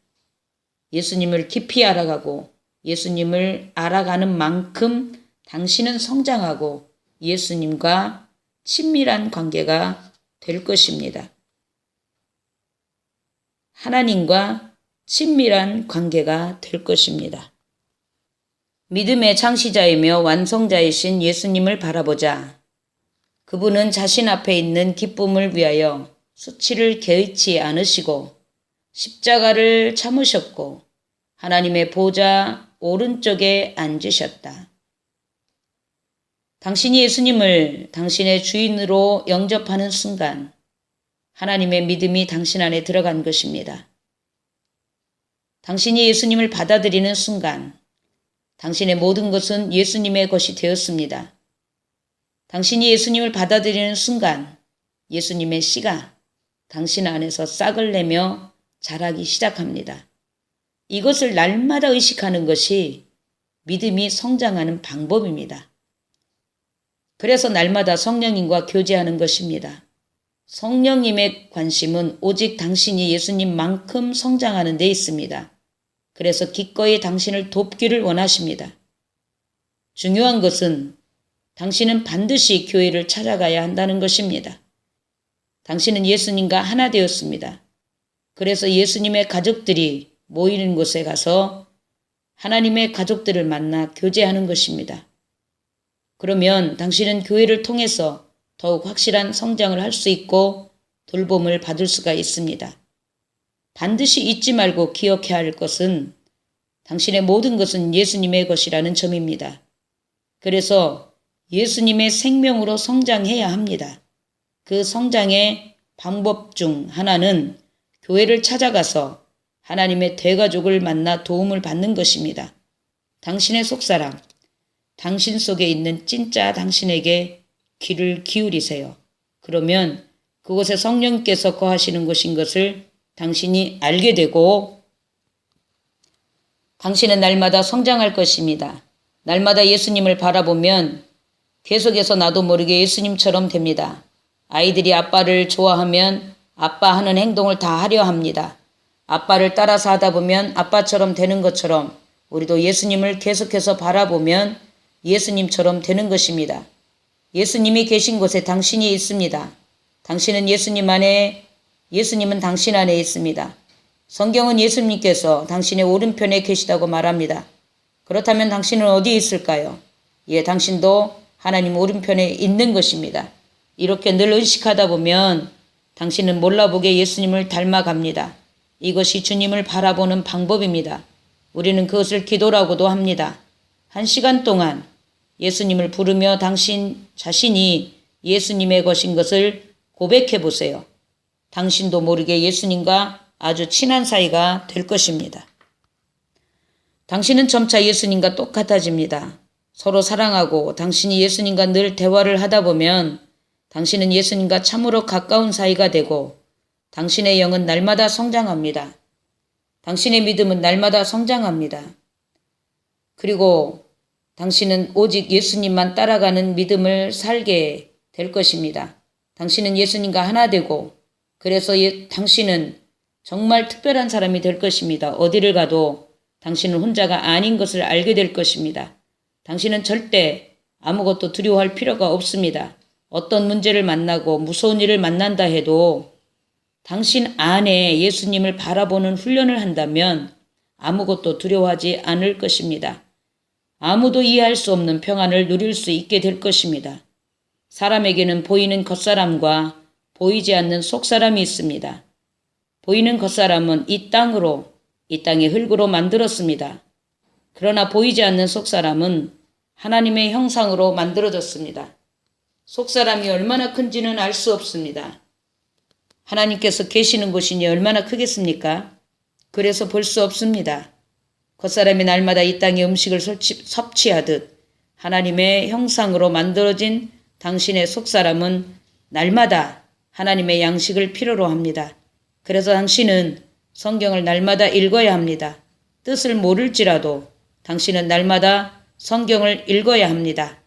A: 예수님을 깊이 알아가고 예수님을 알아가는 만큼 당신은 성장하고 예수님과 친밀한 관계가 될 것입니다. 하나님과 친밀한 관계가 될 것입니다. 믿음의 창시자이며 완성자이신 예수님을 바라보자. 그분은 자신 앞에 있는 기쁨을 위하여 수치를 개의치 않으시고 십자가를 참으셨고 하나님의 보좌 오른쪽에 앉으셨다. 당신이 예수님을 당신의 주인으로 영접하는 순간 하나님의 믿음이 당신 안에 들어간 것입니다. 당신이 예수님을 받아들이는 순간 당신의 모든 것은 예수님의 것이 되었습니다. 당신이 예수님을 받아들이는 순간 예수님의 씨가 당신 안에서 싹을 내며 자라기 시작합니다. 이것을 날마다 의식하는 것이 믿음이 성장하는 방법입니다. 그래서 날마다 성령님과 교제하는 것입니다. 성령님의 관심은 오직 당신이 예수님만큼 성장하는 데 있습니다. 그래서 기꺼이 당신을 돕기를 원하십니다. 중요한 것은 당신은 반드시 교회를 찾아가야 한다는 것입니다. 당신은 예수님과 하나 되었습니다. 그래서 예수님의 가족들이 모이는 곳에 가서 하나님의 가족들을 만나 교제하는 것입니다. 그러면 당신은 교회를 통해서 더욱 확실한 성장을 할 수 있고 돌봄을 받을 수가 있습니다. 반드시 잊지 말고 기억해야 할 것은 당신의 모든 것은 예수님의 것이라는 점입니다. 그래서 예수님의 생명으로 성장해야 합니다. 그 성장의 방법 중 하나는 교회를 찾아가서 하나님의 대가족을 만나 도움을 받는 것입니다. 당신의 속사람, 당신 속에 있는 진짜 당신에게 귀를 기울이세요. 그러면 그곳에 성령께서 거하시는 곳인 것을 당신이 알게 되고 당신은 날마다 성장할 것입니다. 날마다 예수님을 바라보면 계속해서 나도 모르게 예수님처럼 됩니다. 아이들이 아빠를 좋아하면 아빠 하는 행동을 다 하려 합니다. 아빠를 따라서 하다 보면 아빠처럼 되는 것처럼 우리도 예수님을 계속해서 바라보면 예수님처럼 되는 것입니다. 예수님이 계신 곳에 당신이 있습니다. 당신은 예수님 안에, 예수님은 당신 안에 있습니다. 성경은 예수님께서 당신의 오른편에 계시다고 말합니다. 그렇다면 당신은 어디에 있을까요? 예, 당신도 하나님 오른편에 있는 것입니다. 이렇게 늘 의식하다 보면 당신은 몰라보게 예수님을 닮아갑니다. 이것이 주님을 바라보는 방법입니다. 우리는 그것을 기도라고도 합니다. 1시간 동안 예수님을 부르며 당신 자신이 예수님의 것인 것을 고백해 보세요. 당신도 모르게 예수님과 아주 친한 사이가 될 것입니다. 당신은 점차 예수님과 똑같아집니다. 서로 사랑하고 당신이 예수님과 늘 대화를 하다 보면 당신은 예수님과 참으로 가까운 사이가 되고 당신의 영은 날마다 성장합니다. 당신의 믿음은 날마다 성장합니다. 그리고 당신은 오직 예수님만 따라가는 믿음을 살게 될 것입니다. 당신은 예수님과 하나 되고 그래서 당신은 정말 특별한 사람이 될 것입니다. 어디를 가도 당신은 혼자가 아닌 것을 알게 될 것입니다. 당신은 절대 아무것도 두려워할 필요가 없습니다. 어떤 문제를 만나고 무서운 일을 만난다 해도 당신 안에 예수님을 바라보는 훈련을 한다면 아무것도 두려워하지 않을 것입니다. 아무도 이해할 수 없는 평안을 누릴 수 있게 될 것입니다. 사람에게는 보이는 겉사람과 보이지 않는 속사람이 있습니다. 보이는 겉사람은 이 땅의 흙으로 만들었습니다. 그러나 보이지 않는 속사람은 하나님의 형상으로 만들어졌습니다. 속사람이 얼마나 큰지는 알 수 없습니다. 하나님께서 계시는 곳이니 얼마나 크겠습니까? 그래서 볼 수 없습니다. 겉사람이 날마다 이 땅의 음식을 섭취하듯 하나님의 형상으로 만들어진 당신의 속사람은 날마다 하나님의 양식을 필요로 합니다. 그래서 당신은 성경을 날마다 읽어야 합니다. 뜻을 모를지라도 당신은 날마다 성경을 읽어야 합니다.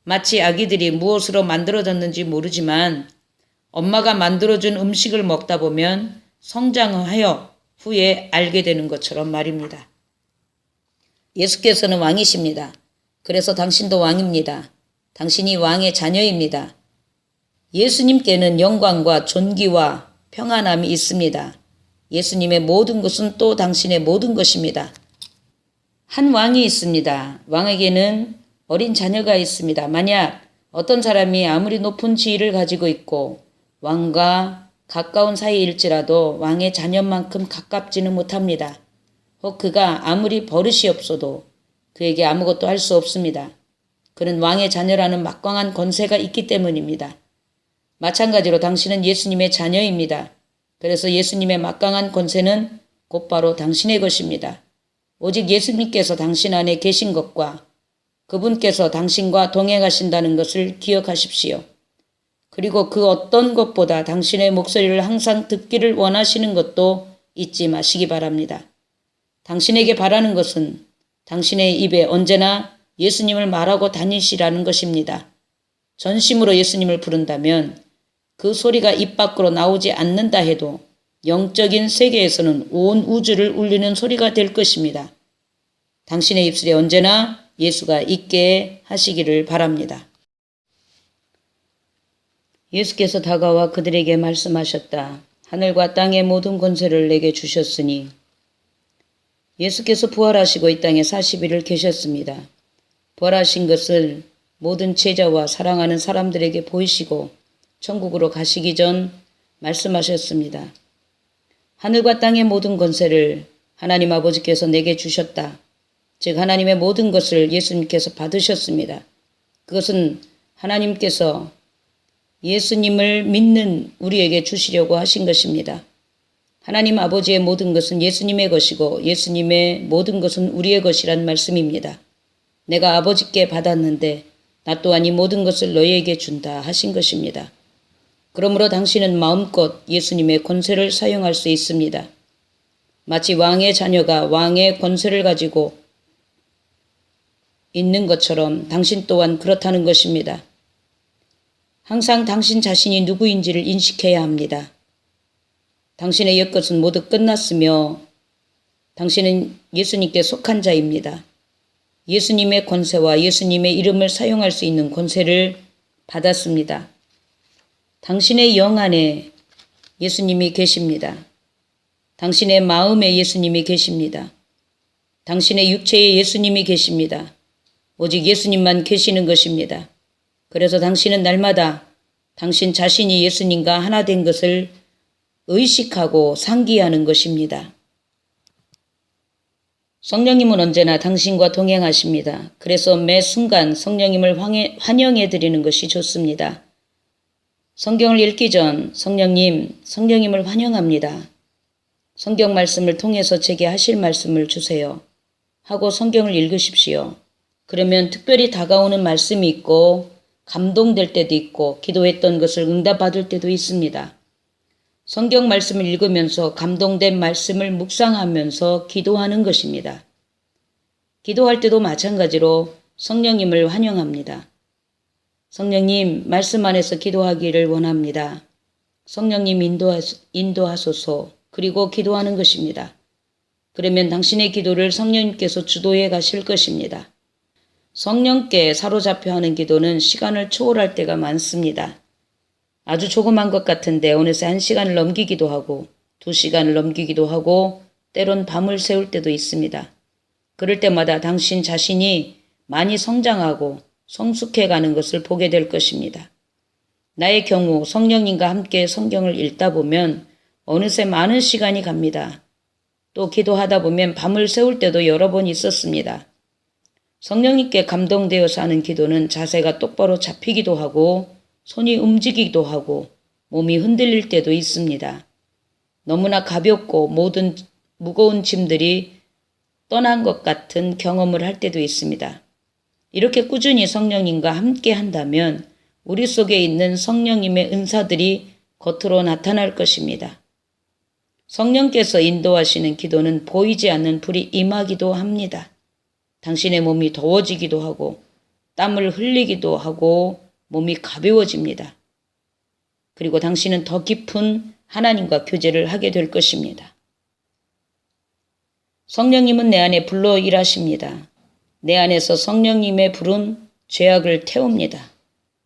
A: 마치 아기들이 무엇으로 만들어졌는지 모르지만 엄마가 만들어준 음식을 먹다 보면 성장하여 후에 알게 되는 것처럼 말입니다. 예수께서는 왕이십니다. 그래서 당신도 왕입니다. 당신이 왕의 자녀입니다. 예수님께는 영광과 존귀와 평안함이 있습니다. 예수님의 모든 것은 또 당신의 모든 것입니다. 한 왕이 있습니다. 왕에게는 어린 자녀가 있습니다. 만약 어떤 사람이 아무리 높은 지위를 가지고 있고 왕과 가까운 사이일지라도 왕의 자녀만큼 가깝지는 못합니다. 혹 그가 아무리 버릇이 없어도 그에게 아무것도 할 수 없습니다. 그는 왕의 자녀라는 막강한 권세가 있기 때문입니다. 마찬가지로 당신은 예수님의 자녀입니다. 그래서 예수님의 막강한 권세는 곧바로 당신의 것입니다. 오직 예수님께서 당신 안에 계신 것과 그분께서 당신과 동행하신다는 것을 기억하십시오. 그리고 그 어떤 것보다 당신의 목소리를 항상 듣기를 원하시는 것도 잊지 마시기 바랍니다. 당신에게 바라는 것은 당신의 입에 언제나 예수님을 말하고 다니시라는 것입니다. 전심으로 예수님을 부른다면 그 소리가 입 밖으로 나오지 않는다 해도 영적인 세계에서는 온 우주를 울리는 소리가 될 것입니다. 당신의 입술에 언제나 예수가 있게 하시기를 바랍니다. 예수께서 다가와 그들에게 말씀하셨다. 하늘과 땅의 모든 권세를 내게 주셨으니 예수께서 부활하시고 이 땅에 40일을 계셨습니다. 부활하신 것을 모든 제자와 사랑하는 사람들에게 보이시고 천국으로 가시기 전 말씀하셨습니다. 하늘과 땅의 모든 권세를 하나님 아버지께서 내게 주셨다. 즉 하나님의 모든 것을 예수님께서 받으셨습니다. 그것은 하나님께서 예수님을 믿는 우리에게 주시려고 하신 것입니다. 하나님 아버지의 모든 것은 예수님의 것이고 예수님의 모든 것은 우리의 것이란 말씀입니다. 내가 아버지께 받았는데 나 또한 이 모든 것을 너희에게 준다 하신 것입니다. 그러므로 당신은 마음껏 예수님의 권세를 사용할 수 있습니다. 마치 왕의 자녀가 왕의 권세를 가지고 있는 것처럼 당신 또한 그렇다는 것입니다. 항상 당신 자신이 누구인지를 인식해야 합니다. 당신의 옛것은 모두 끝났으며 당신은 예수님께 속한 자입니다. 예수님의 권세와 예수님의 이름을 사용할 수 있는 권세를 받았습니다. 당신의 영 안에 예수님이 계십니다. 당신의 마음에 예수님이 계십니다. 당신의 육체에 예수님이 계십니다. 오직 예수님만 계시는 것입니다. 그래서 당신은 날마다 당신 자신이 예수님과 하나 된 것을 의식하고 상기하는 것입니다. 성령님은 언제나 당신과 동행하십니다. 그래서 매 순간 성령님을 환영해 드리는 것이 좋습니다. 성경을 읽기 전 성령님을 환영합니다. 성경 말씀을 통해서 제게 하실 말씀을 주세요. 하고 성경을 읽으십시오. 그러면 특별히 다가오는 말씀이 있고 감동될 때도 있고 기도했던 것을 응답받을 때도 있습니다. 성경 말씀을 읽으면서 감동된 말씀을 묵상하면서 기도하는 것입니다. 기도할 때도 마찬가지로 성령님을 환영합니다. 성령님, 말씀 안에서 기도하기를 원합니다. 성령님 인도하소서. 그리고 기도하는 것입니다. 그러면 당신의 기도를 성령님께서 주도해 가실 것입니다. 성령께 사로잡혀 하는 기도는 시간을 초월할 때가 많습니다. 아주 조그만 것 같은데 어느새 1시간을 넘기기도 하고 2시간을 넘기기도 하고 때론 밤을 새울 때도 있습니다. 그럴 때마다 당신 자신이 많이 성장하고 성숙해가는 것을 보게 될 것입니다. 나의 경우 성령님과 함께 성경을 읽다 보면 어느새 많은 시간이 갑니다. 또 기도하다 보면 밤을 새울 때도 여러 번 있었습니다. 성령님께 감동되어서 하는 기도는 자세가 똑바로 잡히기도 하고 손이 움직이기도 하고 몸이 흔들릴 때도 있습니다. 너무나 가볍고 모든 무거운 짐들이 떠난 것 같은 경험을 할 때도 있습니다. 이렇게 꾸준히 성령님과 함께 한다면 우리 속에 있는 성령님의 은사들이 겉으로 나타날 것입니다. 성령께서 인도하시는 기도는 보이지 않는 불이 임하기도 합니다. 당신의 몸이 더워지기도 하고 땀을 흘리기도 하고 몸이 가벼워집니다. 그리고 당신은 더 깊은 하나님과 교제를 하게 될 것입니다. 성령님은 내 안에 불러 일하십니다. 내 안에서 성령님의 불은 죄악을 태웁니다.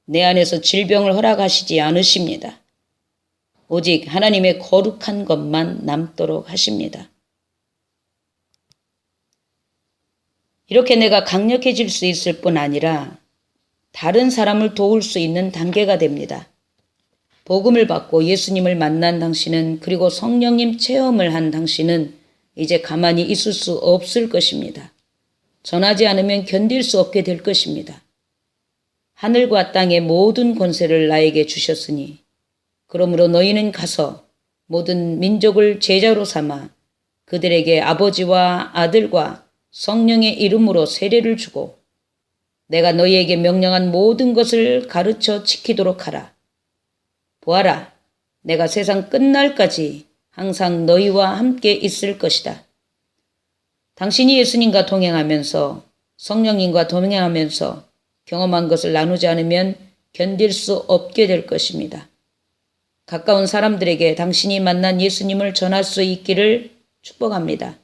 A: 내 안에서 질병을 허락하시지 않으십니다. 오직 하나님의 거룩한 것만 남도록 하십니다. 이렇게 내가 강력해질 수 있을 뿐 아니라 다른 사람을 도울 수 있는 단계가 됩니다. 복음을 받고 예수님을 만난 당신은 그리고 성령님 체험을 한 당신은 이제 가만히 있을 수 없을 것입니다. 전하지 않으면 견딜 수 없게 될 것입니다. 하늘과 땅의 모든 권세를 나에게 주셨으니 그러므로 너희는 가서 모든 민족을 제자로 삼아 그들에게 아버지와 아들과 성령의 이름으로 세례를 주고 내가 너희에게 명령한 모든 것을 가르쳐 지키도록 하라. 보아라, 내가 세상 끝날까지 항상 너희와 함께 있을 것이다. 당신이 예수님과 동행하면서 성령님과 동행하면서 경험한 것을 나누지 않으면 견딜 수 없게 될 것입니다. 가까운 사람들에게 당신이 만난 예수님을 전할 수 있기를 축복합니다.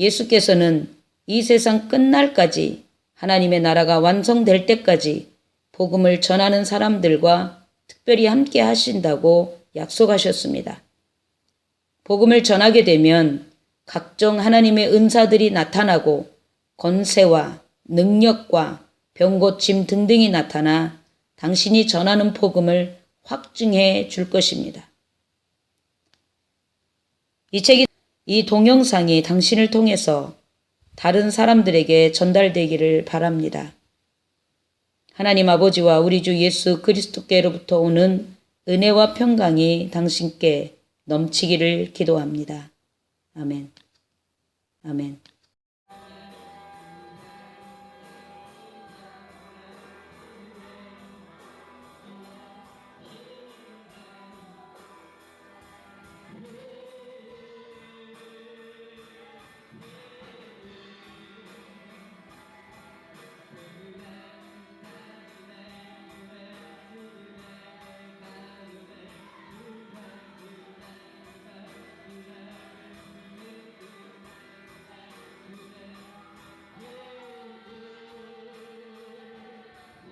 A: 예수께서는 이 세상 끝날까지 하나님의 나라가 완성될 때까지 복음을 전하는 사람들과 특별히 함께 하신다고 약속하셨습니다. 복음을 전하게 되면 각종 하나님의 은사들이 나타나고 권세와 능력과 병고침 등등이 나타나 당신이 전하는 복음을 확증해 줄 것입니다. 이 동영상이 당신을 통해서 다른 사람들에게 전달되기를 바랍니다. 하나님 아버지와 우리 주 예수 그리스도께로부터 오는 은혜와 평강이 당신께 넘치기를 기도합니다. 아멘. 아멘.